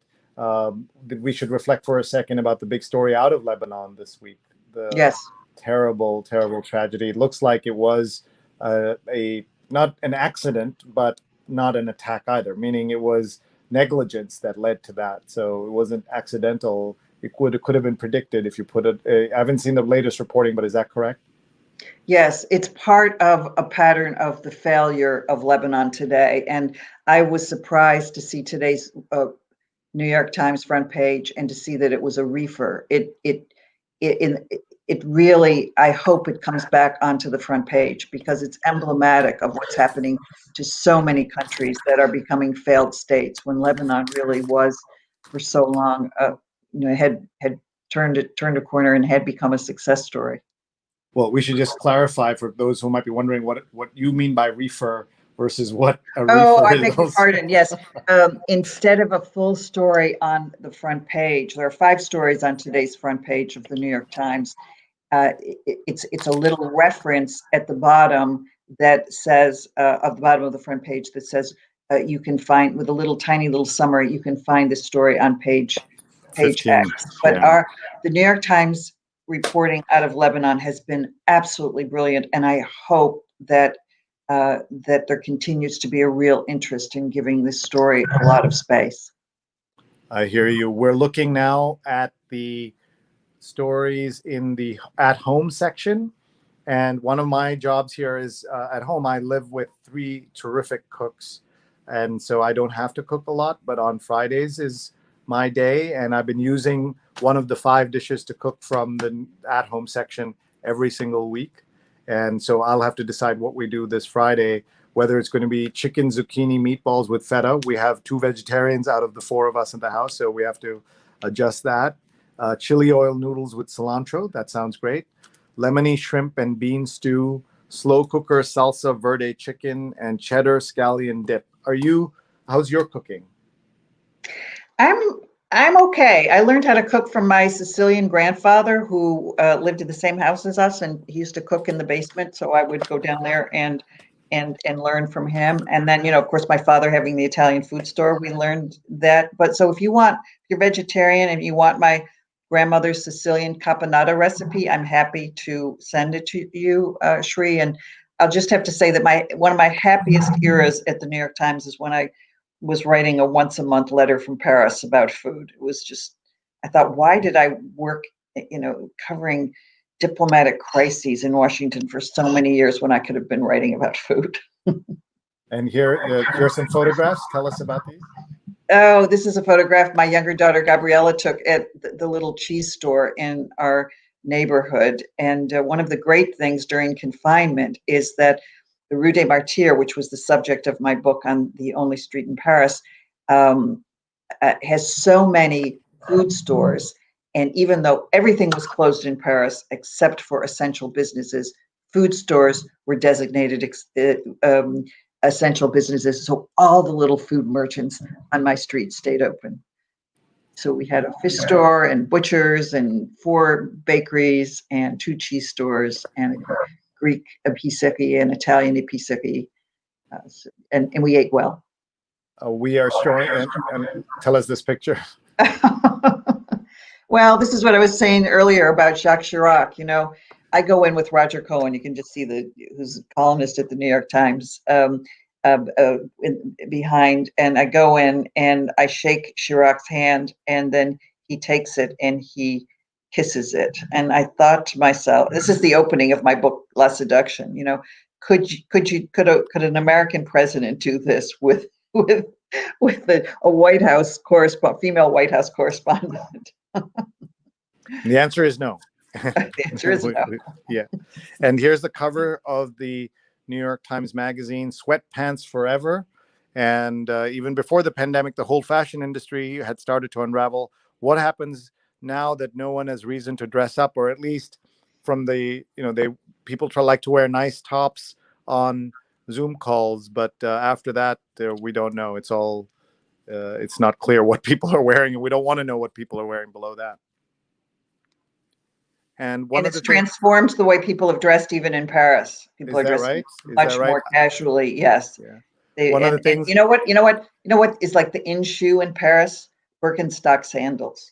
we should reflect for a second about the big story out of Lebanon this week. Yes. Terrible, terrible tragedy. It looks like it was not an accident, but not an attack either, meaning it was negligence that led to that. So it wasn't accidental. It could have been predicted if you put it. I haven't seen the latest reporting, but is that correct? Yes, it's part of a pattern of the failure of Lebanon today. And I was surprised to see today's New York Times front page and to see that it was a reefer. It really, I hope it comes back onto the front page, because it's emblematic of what's happening to so many countries that are becoming failed states, when Lebanon really was for so long, had turned a corner and had become a success story. Well, we should just clarify for those who might be wondering what you mean by reefer versus what a reefer is. Oh, I beg your pardon. Yes. Instead of a full story on the front page, there are 5 stories on today's front page of the New York Times. It's a little reference at the bottom that says, of the bottom of the front page, that says you can find, with a little tiny little summary, you can find this story on page 15, X. But yeah. the New York Times reporting out of Lebanon has been absolutely brilliant, and I hope that that there continues to be a real interest in giving this story a lot of space. I hear you. We're looking now at the stories in the at home section. And one of my jobs here is at home. I live with 3 terrific cooks. And so I don't have to cook a lot, but on Fridays is my day. And I've been using one of the 5 dishes to cook from the at home section every single week. And so I'll have to decide what we do this Friday, whether it's going to be chicken zucchini meatballs with feta. We have 2 vegetarians out of the 4 of us in the house, so we have to adjust that. Chili oil noodles with cilantro. That sounds great. Lemony shrimp and bean stew, slow cooker salsa verde chicken, and cheddar scallion dip. How's your cooking? I'm okay. I learned how to cook from my Sicilian grandfather, who lived in the same house as us, and he used to cook in the basement. So I would go down there and learn from him. And then, of course, my father having the Italian food store, we learned that. But so if you're vegetarian and you want my grandmother's Sicilian caponata recipe, I'm happy to send it to you, Shri. And I'll just have to say that one of my happiest eras at the New York Times is when I was writing a once a month letter from Paris about food. It was just, I thought, why did I work, covering diplomatic crises in Washington for so many years when I could have been writing about food? And here's some photographs. Tell us about these. Oh, this is a photograph my younger daughter Gabriella took at the little cheese store in our neighborhood. And one of the great things during confinement is that the Rue des Martyrs, which was the subject of my book on the only street in Paris, has so many food stores. And even though everything was closed in Paris except for essential businesses, food stores were designated essential businesses. So all the little food merchants on my street stayed open. So we had a fish store and butchers and 4 bakeries and 2 cheese stores and a Greek épicerie and Italian épicerie. And we ate well. We are showing, and tell us this picture. Well, this is what I was saying earlier about Jacques Chirac. I go in with Roger Cohen. You can just see who's a columnist at the New York Times behind, and I go in and I shake Chirac's hand, and then he takes it and he kisses it. And I thought to myself, this is the opening of my book, La Seduction. Could an American president do this with a White House female White House correspondent? The answer is no. The answer is no. Yeah. And here's the cover of the New York Times Magazine, Sweatpants Forever. And even before the pandemic, the whole fashion industry had started to unravel. What happens now that no one has reason to dress up, or at least from people like to wear nice tops on Zoom calls, but after that, we don't know. It's not clear what people are wearing, and we don't want to know what people are wearing below that. And it's transformed the way people have dressed, even in Paris. People are dressing much more casually. Yes. Yeah. One of the things. You know what is like the in shoe in Paris? Birkenstock sandals.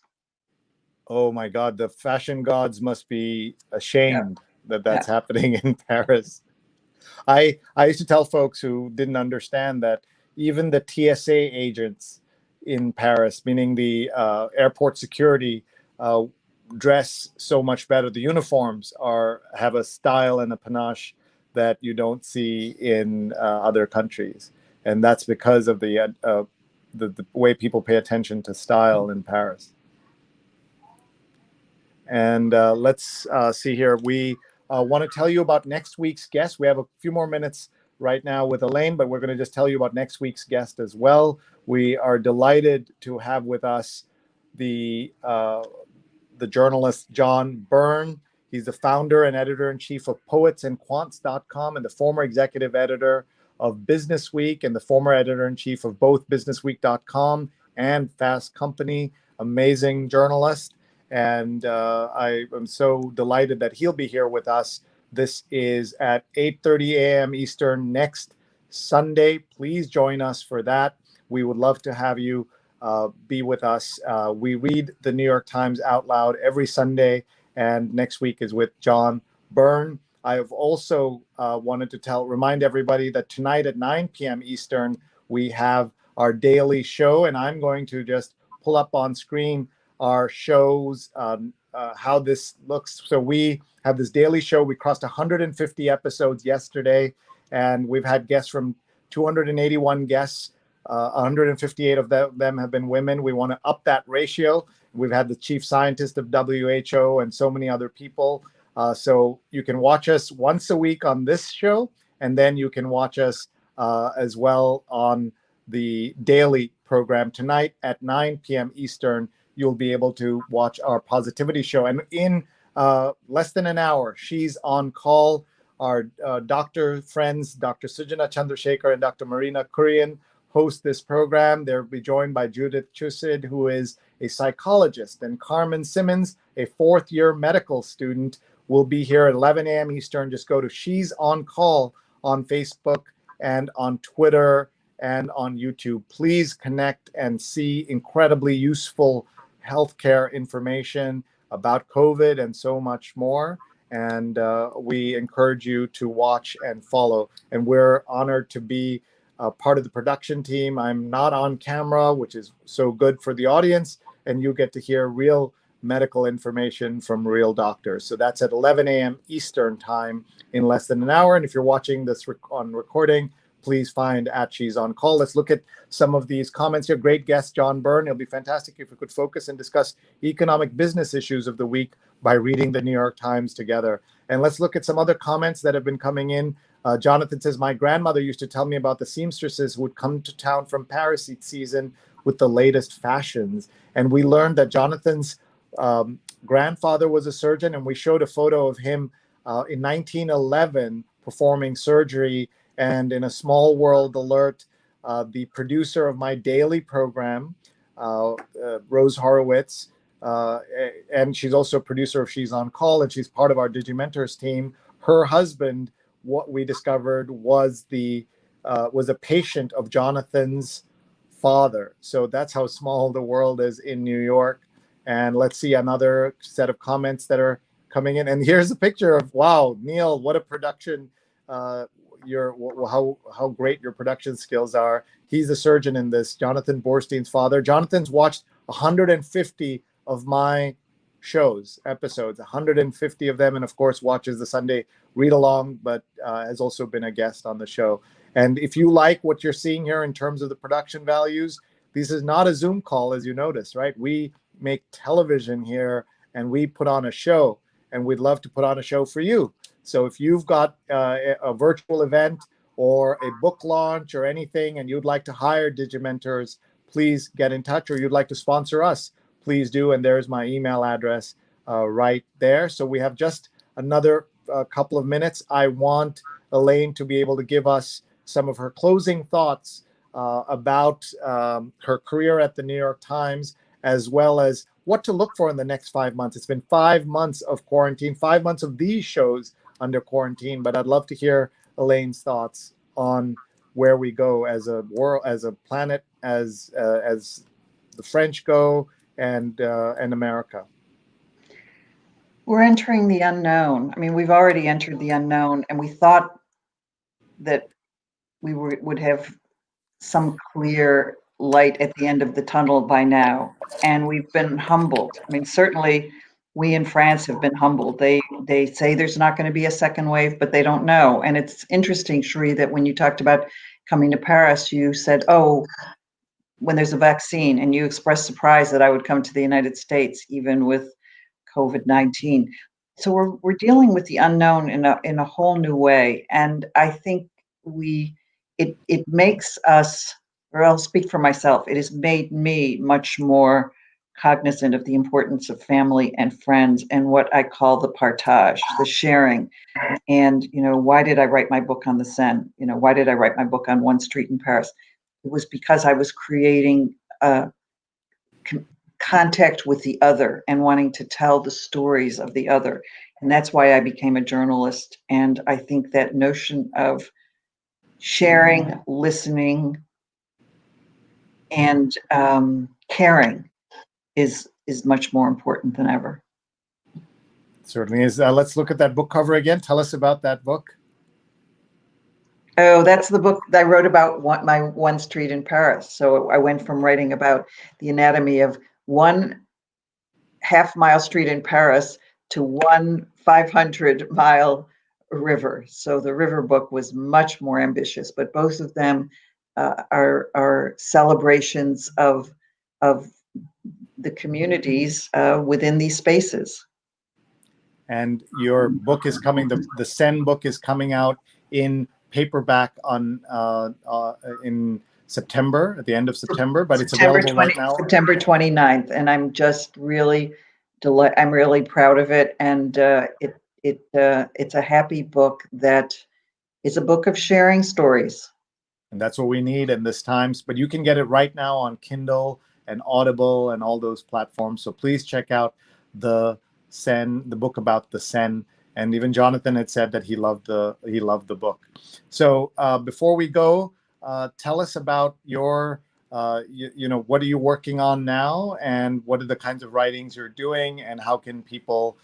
Oh my God! The fashion gods must be ashamed that that's happening in Paris. I used to tell folks who didn't understand that even the TSA agents in Paris, meaning the airport security, dress so much better. The uniforms have a style and a panache that you don't see in other countries, and that's because of the way people pay attention to style in Paris. And let's see here. We want to tell you about next week's guest. We have a few more minutes right now with Elaine, but we're going to just tell you about next week's guest as well. We are delighted to have with us the journalist John Byrne. He's the founder and editor-in-chief of poetsandquants.com and the former executive editor of Business Week and the former editor-in-chief of both businessweek.com and Fast Company. Amazing journalist. And I am so delighted that he'll be here with us. This is at 8:30 a.m. Eastern next Sunday. Please join us for that. We would love to have you be with us. We read the New York Times out loud every Sunday, and next week is with John Byrne. I have also wanted to remind everybody that tonight at 9 p.m. Eastern, we have our daily show, and I'm going to just pull up on screen our shows, how this looks. So we have this daily show. We crossed 150 episodes yesterday, and we've had guests from 281 guests. 158 of them have been women. We want to up that ratio. We've had the chief scientist of WHO and so many other people. So you can watch us once a week on this show, and then you can watch us as well on the daily program tonight at 9 p.m. Eastern. You'll be able to watch our positivity show. And in less than an hour, She's on Call. Our doctor friends, Dr. Sujana Chandrasekhar and Dr. Marina Kurian, host this program. They'll be joined by Judith Chusid, who is a psychologist, and Carmen Simmons, a fourth-year medical student, will be here at 11 a.m. Eastern. Just go to She's on Call on Facebook and on Twitter and on YouTube. Please connect and see incredibly useful healthcare information about COVID and so much more. And we encourage you to watch and follow. And we're honored to be part of the production team. I'm not on camera, which is so good for the audience, and you get to hear real medical information from real doctors. So that's at 11 a.m. Eastern time in less than an hour. And if you're watching this on recording, please find at She's on Call. Let's look at some of these comments here. Great guest, John Byrne. It'll be fantastic if we could focus and discuss economic business issues of the week by reading the New York Times together. And let's look at some other comments that have been coming in. Jonathan says, my grandmother used to tell me about the seamstresses who would come to town from Paris each season with the latest fashions. And we learned that Jonathan's grandfather was a surgeon, and we showed a photo of him in 1911 performing surgery. And in a small world alert, the producer of my daily program, Rose Horowitz, and she's also a producer of She's on Call, and she's part of our Digimentors team. Her husband, what we discovered, was a patient of Jonathan's father. So that's how small the world is in New York. And let's see another set of comments that are coming in. And here's a picture of, wow, Neil, what a production! How great your production skills are. He's a surgeon in this, Jonathan Borstein's father. Jonathan's watched 150 of my episodes, 150 of them, and of course watches the Sunday read along, but has also been a guest on the show. And if you like what you're seeing here in terms of the production values, this is not a Zoom call, as you notice, right? We make television here, and we put on a show, and we'd love to put on a show for you. So if you've got a virtual event or a book launch or anything, and you'd like to hire Digimentors, please get in touch, or you'd like to sponsor us, please do. And there's my email address right there. So we have just another couple of minutes. I want Elaine to be able to give us some of her closing thoughts about her career at the New York Times, as well as what to look for in the next 5 months. It's been 5 months of quarantine, 5 months of these shows under quarantine, but I'd love to hear Elaine's thoughts on where we go as a world, as a planet, as the French go, and America. We're entering the unknown. I mean, we've already entered the unknown, and we thought that we would have some clear light at the end of the tunnel by now, and we've been humbled. I mean, certainly we in France have been humbled. They say there's not going to be a second wave, but they don't know. And it's interesting, Sheree, that when you talked about coming to Paris, you said, oh, when there's a vaccine, and you expressed surprise that I would come to the United States, even with COVID-19. So we're dealing with the unknown in a whole new way. And I think it makes us, or I'll speak for myself, it has made me much more cognizant of the importance of family and friends and what I call the partage, the sharing. And, why did I write my book on the Seine? Why did I write my book on one street in Paris? It was because I was creating contact with the other and wanting to tell the stories of the other. And that's why I became a journalist. And I think that notion of sharing, listening, and caring is much more important than ever. certainly is. Let's look at that book cover again. Tell us about that book. Oh, that's the book that I wrote about my one street in Paris. So I went from writing about the anatomy of one half-mile street in Paris to one 500-mile river. So the river book was much more ambitious, but both of them are celebrations of the communities within these spaces. And your book is coming. The Seine book is coming out in paperback on in September, at the end of September, but it's available right now. September 29th, and I'm just really I'm really proud of it, and it's a happy book that is a book of sharing stories. And that's what we need in this times. But you can get it right now on Kindle and Audible and all those platforms. So please check out the Seine, the book about the Seine. And even Jonathan had said that he loved the book. So before we go, tell us about your what are you working on now, and what are the kinds of writings you're doing, and how can people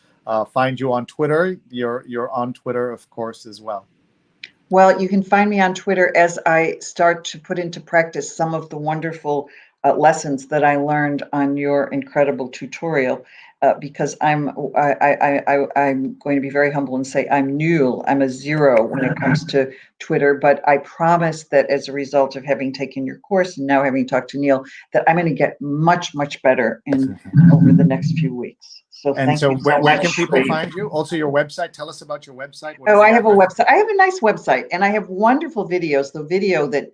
find you on Twitter? You're on Twitter, of course, as well. Well, you can find me on Twitter as I start to put into practice some of the wonderful lessons that I learned on your incredible tutorial. Because I'm going to be very humble and say I'm new. I'm a zero when it comes to Twitter, but I promise that as a result of having taken your course and now having talked to Neil, that I'm going to get much over the next few weeks. So thank you so much. Where can people find you? Also, your website. Tell us about your website. I have a website. I have a nice website, and I have wonderful videos. The video that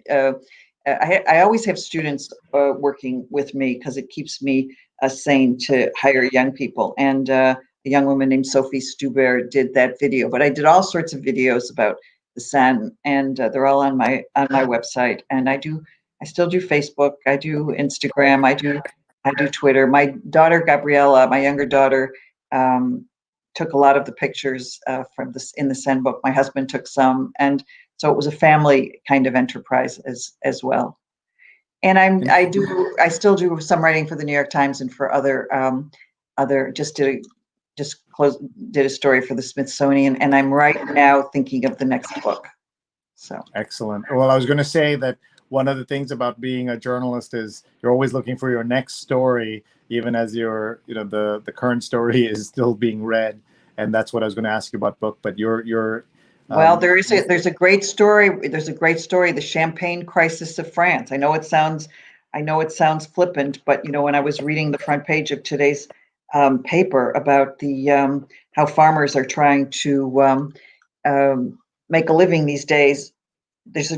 I always have students working with me because it keeps me sane to hire young people. And a young woman named Sophie Stuber did that video. But I did all sorts of videos about the Seine, and they're all on my website. And I still do Facebook. I do Instagram. I do Twitter. My daughter Gabriella, my younger daughter, took a lot of the pictures from this in the Seine book. My husband took some, and so it was a family kind of enterprise as well. And I still do some writing for the New York Times and for other did a story for the Smithsonian, and I'm right now thinking of the next book. So excellent. Well, I was going to say that one of the things about being a journalist is you're always looking for your next story, even as the current story is still being read, and that's what I was going to ask you about book. But you're well, there's a great story. There's a great story, the Champagne Crisis of France. I know it sounds flippant, but when I was reading the front page of today's paper about the how farmers are trying to make a living these days, this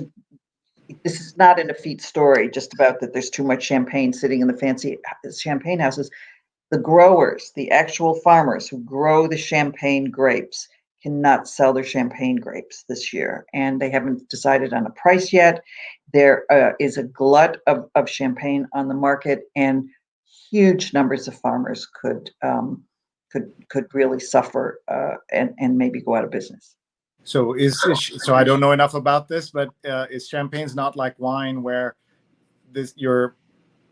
is not an effete story just about that there's too much champagne sitting in the fancy champagne houses. The growers, the actual farmers who grow the champagne grapes, cannot sell their champagne grapes this year, and they haven't decided on a price yet. There is a glut of champagne on the market, and huge numbers of farmers could really suffer and maybe go out of business. So so I don't know enough about this, but is champagne's not like wine, where you're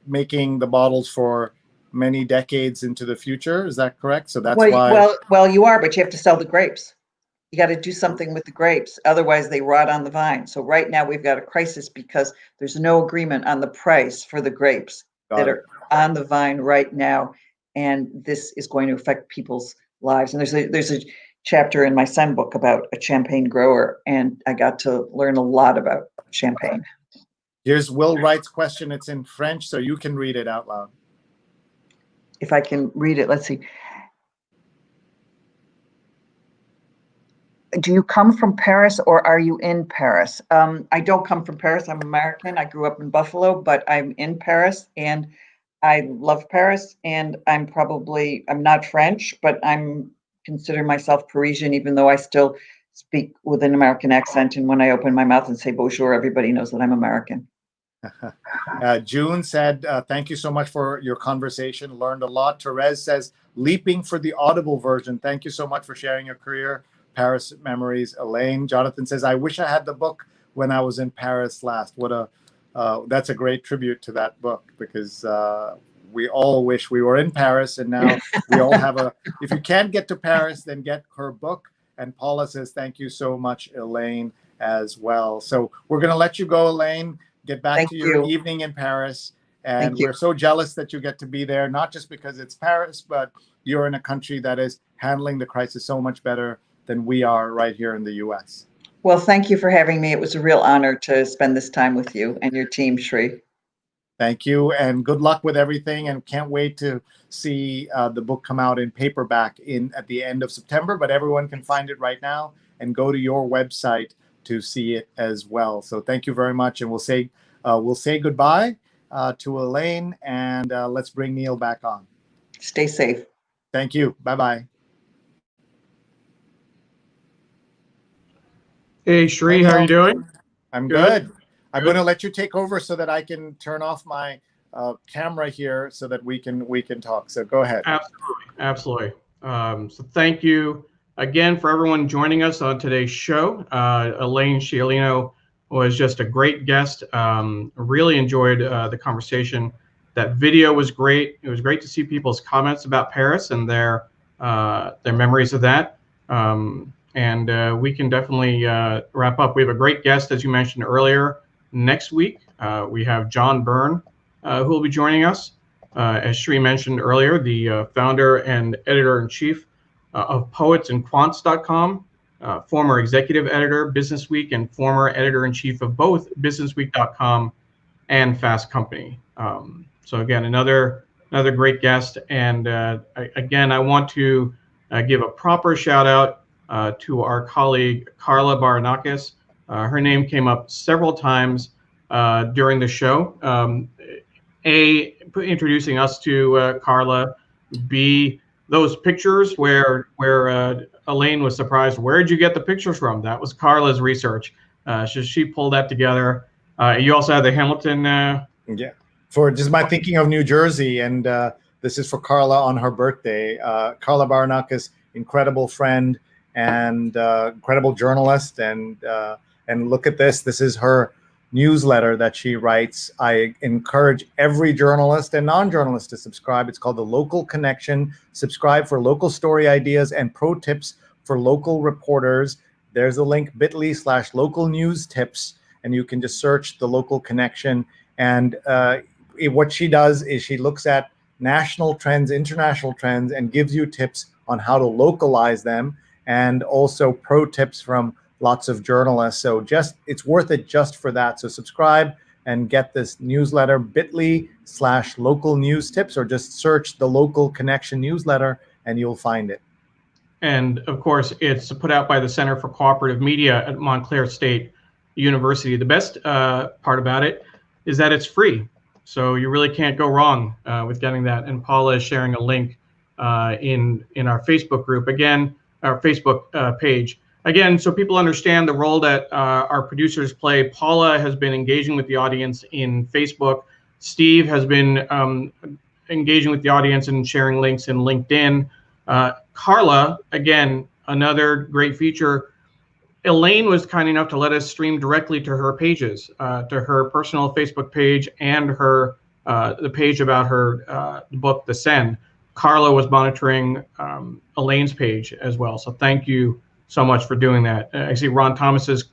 making the bottles for many decades into the future? Is that correct? So that's why. Well, you are, but you have to sell the grapes. You got to do something with the grapes, otherwise they rot on the vine. So right now we've got a crisis because there's no agreement on the price for the grapes that are on the vine right now, and this is going to affect people's lives. And there's a chapter in my Seine book about a champagne grower, and I got to learn a lot about champagne. Here's Will Wright's question. It's in French, so you can read it out loud. If I can read it, let's see. Do you come from Paris or are you in Paris? I don't come from Paris. I'm American. I grew up in Buffalo, but I'm in Paris and I love Paris. And I'm not French, but I'm consider myself Parisian, even though I still speak with an American accent. And when I open my mouth and say bonjour, everybody knows that I'm American. June said, thank you so much for your conversation. Learned a lot. Therese says, leaping for the Audible version. Thank you so much for sharing your career. Paris memories. Elaine. Jonathan says, I wish I had the book when I was in Paris last. That's a great tribute to that book, because we all wish we were in Paris, and now we all have a. If you can't get to Paris, then get her book. And Paula says, thank you so much, Elaine, as well. So we're going to let you go, Elaine. Get back to your evening in Paris. And we're so jealous that you get to be there, not just because it's Paris, but you're in a country that is handling the crisis so much better than we are right here in the U.S. Well, thank you for having me. It was a real honor to spend this time with you and your team, Shri. Thank you, and good luck with everything, and can't wait to see the book come out in paperback at the end of September, but everyone can find it right now and go to your website to see it as well. So thank you very much, and we'll say goodbye to Elaine, and let's bring Neil back on. Stay safe. Thank you. Bye-bye. Hey, Shri, how are you doing? I'm good. I'm going to let you take over so that I can turn off my camera here so that we can talk. So go ahead. Absolutely. So thank you again for everyone joining us on today's show. Elaine Sciolino was just a great guest. Really enjoyed the conversation. That video was great. It was great to see people's comments about Paris and their memories of that. And we can definitely wrap up. We have a great guest, as you mentioned earlier. Next week, we have John Byrne, who will be joining us. As Shri mentioned earlier, the founder and editor-in-chief of poetsandquants.com, former executive editor, Businessweek, and former editor-in-chief of both businessweek.com and Fast Company. So again, another great guest. And again, I want to give a proper shout out to our colleague, Carla Baranakis. Her name came up several times during the show. A, introducing us to Carla. B, those pictures where Elaine was surprised. Where'd you get the pictures from? That was Carla's research. She pulled that together. You also had the Hamilton. Yeah, for just my thinking of New Jersey, and this is for Carla on her birthday. Carla Baranakis, incredible friend and incredible journalist, and look at this. This is her newsletter that she writes. I encourage every journalist and non-journalist to subscribe. It's called The Local Connection. Subscribe for local story ideas and pro tips for local reporters. There's a link, bit.ly/local news tips, and you can just search The Local Connection. And what she does is she looks at national trends, international trends, and gives you tips on how to localize them, and also pro tips from lots of journalists. So it's worth it just for that. So subscribe and get this newsletter, bit.ly/local news tips, or just search The Local Connection newsletter and you'll find it. And of course, it's put out by the Center for Cooperative Media at Montclair State University. The best part about it is that it's free. So you really can't go wrong with getting that. And Paula is sharing a link in our Facebook group, again, our Facebook page. Again, so people understand the role that our producers play. Paula has been engaging with the audience in Facebook. Steve has been engaging with the audience and sharing links in LinkedIn. Carla, again, another great feature. Elaine was kind enough to let us stream directly to her pages, to her personal Facebook page and her the page about her book, The Seine. Carla was monitoring Elaine's page as well. So thank you so much for doing that. I see Ron Thomas's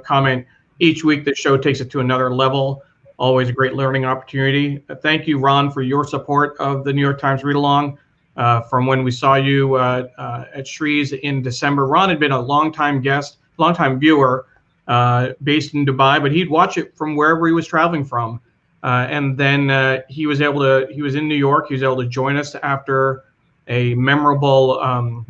comment. Each week the show takes it to another level. Always a great learning opportunity. Thank you, Ron, for your support of the New York Times Read Along from when we saw you at Shri's in December. Ron had been a longtime guest, longtime viewer based in Dubai, but he'd watch it from wherever he was traveling from. And then he was in New York. He was able to join us after a memorable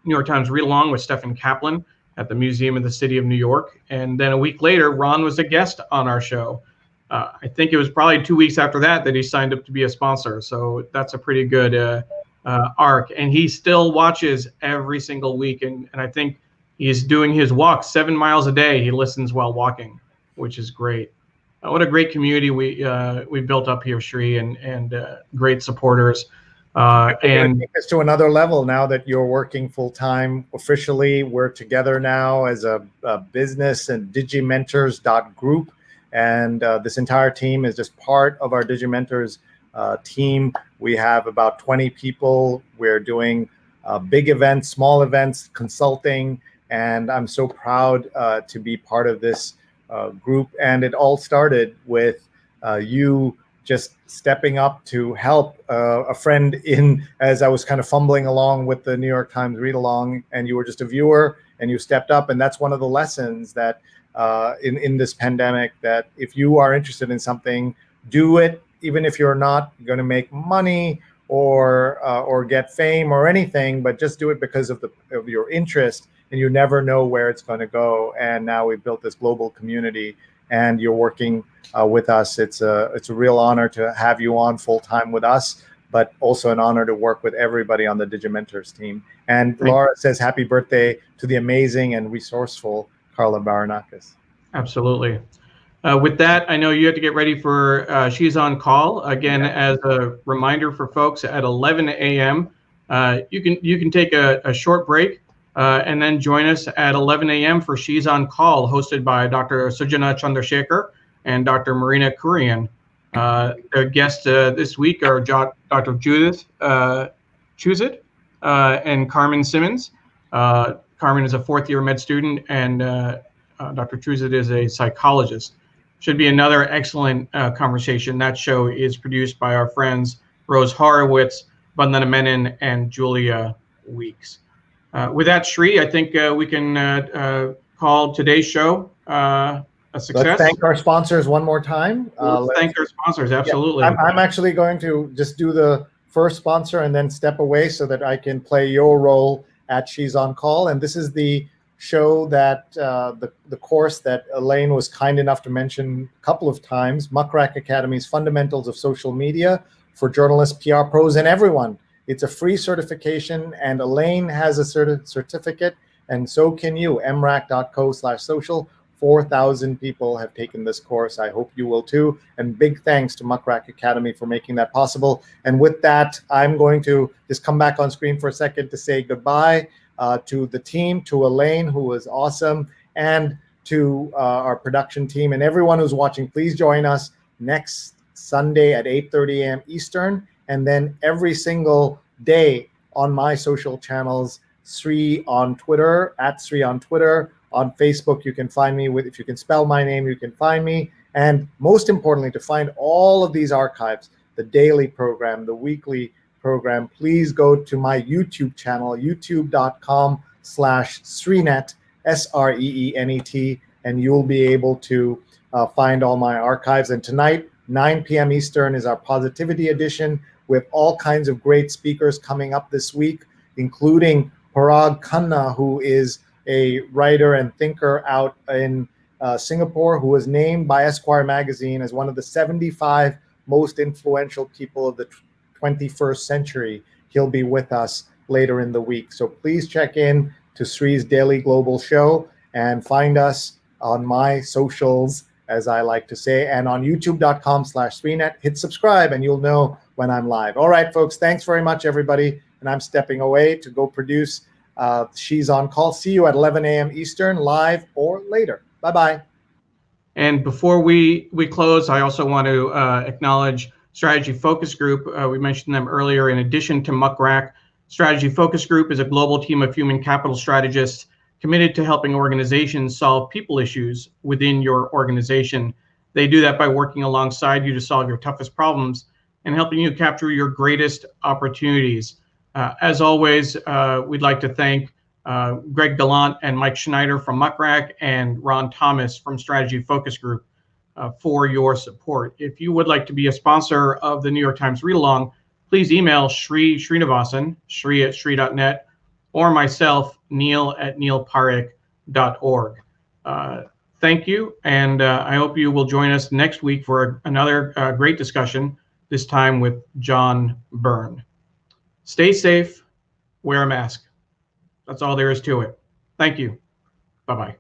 New York Times Read Along with Stephen Kaplan at the Museum of the City of New York. And then a week later, Ron was a guest on our show. I think it was probably 2 weeks after that he signed up to be a sponsor. So that's a pretty good arc. And he still watches every single week. And I think he's doing his walk 7 miles a day. He listens while walking, which is great. What a great community we built up here, Shri, and great supporters. And take us to another level now that you're working full time officially. We're together now as a business and Digimentors.group, and this entire team is just part of our Digimentors team. We have about 20 people. We're doing big events, small events, consulting, and I'm so proud to be part of this group. And it all started with you just stepping up to help a friend as I was kind of fumbling along with the New York Times read along, and you were just a viewer and you stepped up. And that's one of the lessons that in this pandemic, that if you are interested in something, do it, even if you're not going to make money or get fame or anything, but just do it because of your interest, and you never know where it's going to go. And now we've built this global community, and you're working with us. It's a real honor to have you on full time with us, but also an honor to work with everybody on the Digimentors team. And Laura says happy birthday to the amazing and resourceful Carla Baranakis. Absolutely. With that, I know you have to get ready for She's on Call. Again, as a reminder for folks, at 11 a.m., you can take a short break and then join us at 11 a.m. for She's on Call, hosted by Dr. Sujana Chandrasekhar and Dr. Marina Kurian. Their guests this week are Dr. Judith Chuzit and Carmen Simmons. Carmen is a fourth-year med student, and Dr. Chuzit is a psychologist. Should be another excellent conversation. That show is produced by our friends Rose Horowitz, Vandana Menon, and Julia Weeks. With that, Shri, I think we can call today's show a success. Let's thank our sponsors one more time. Let's thank our sponsors, absolutely. Yeah, I'm actually going to just do the first sponsor and then step away so that I can play your role at She's on Call. And this is the show that the course that Elaine was kind enough to mention a couple of times, Mukhrak Academy's Fundamentals of Social Media for Journalists, PR Pros, and everyone. It's a free certification, and Elaine has a certificate, and so can you. mrac.co/social. 4,000 people have taken this course. I hope you will too. And big thanks to Mukhrak Academy for making that possible. And with that, I'm going to just come back on screen for a second to say goodbye to the team, to Elaine, who was awesome, and to our production team and everyone who's watching. Please join us next Sunday at 8:30 a.m. Eastern, and then every single day on my social channels, Sri on Twitter, @Sri on Twitter. On Facebook, you can find me if you can spell my name, you can find me. And most importantly, to find all of these archives, the daily program, the weekly program, please go to my YouTube channel, youtube.com/Sreenet, SREENET, and you'll be able to find all my archives. And tonight, 9 p.m. Eastern is our Positivity Edition with all kinds of great speakers coming up this week, including Parag Khanna, who is a writer and thinker out in Singapore, who was named by Esquire magazine as one of the 75 most influential people of the 21st century. He'll be with us later in the week. So please check in to Sri's Daily Global Show and find us on my socials, as I like to say, and on youtube.com/Sreenet. Hit subscribe and you'll know when I'm live. All right, folks, thanks very much, everybody. And I'm stepping away to go produce She's on Call. See you at 11 a.m. Eastern, live or later. Bye-bye. And before we close, I also want to acknowledge Strategy Focus Group. We mentioned them earlier. In addition to Mukhrak, Strategy Focus Group is a global team of human capital strategists committed to helping organizations solve people issues within your organization. They do that by working alongside you to solve your toughest problems and helping you capture your greatest opportunities. As always, we'd like to thank Greg Gallant and Mike Schneider from Mukhrak and Ron Thomas from Strategy Focus Group for your support. If you would like to be a sponsor of the New York Times Read Along, please email Shri Srinivasan, shri@shri.net, or myself, neil@neilparekh.org. Thank you, and I hope you will join us next week for another great discussion, this time with John Byrne. Stay safe, wear a mask. That's all there is to it. Thank you. Bye-bye.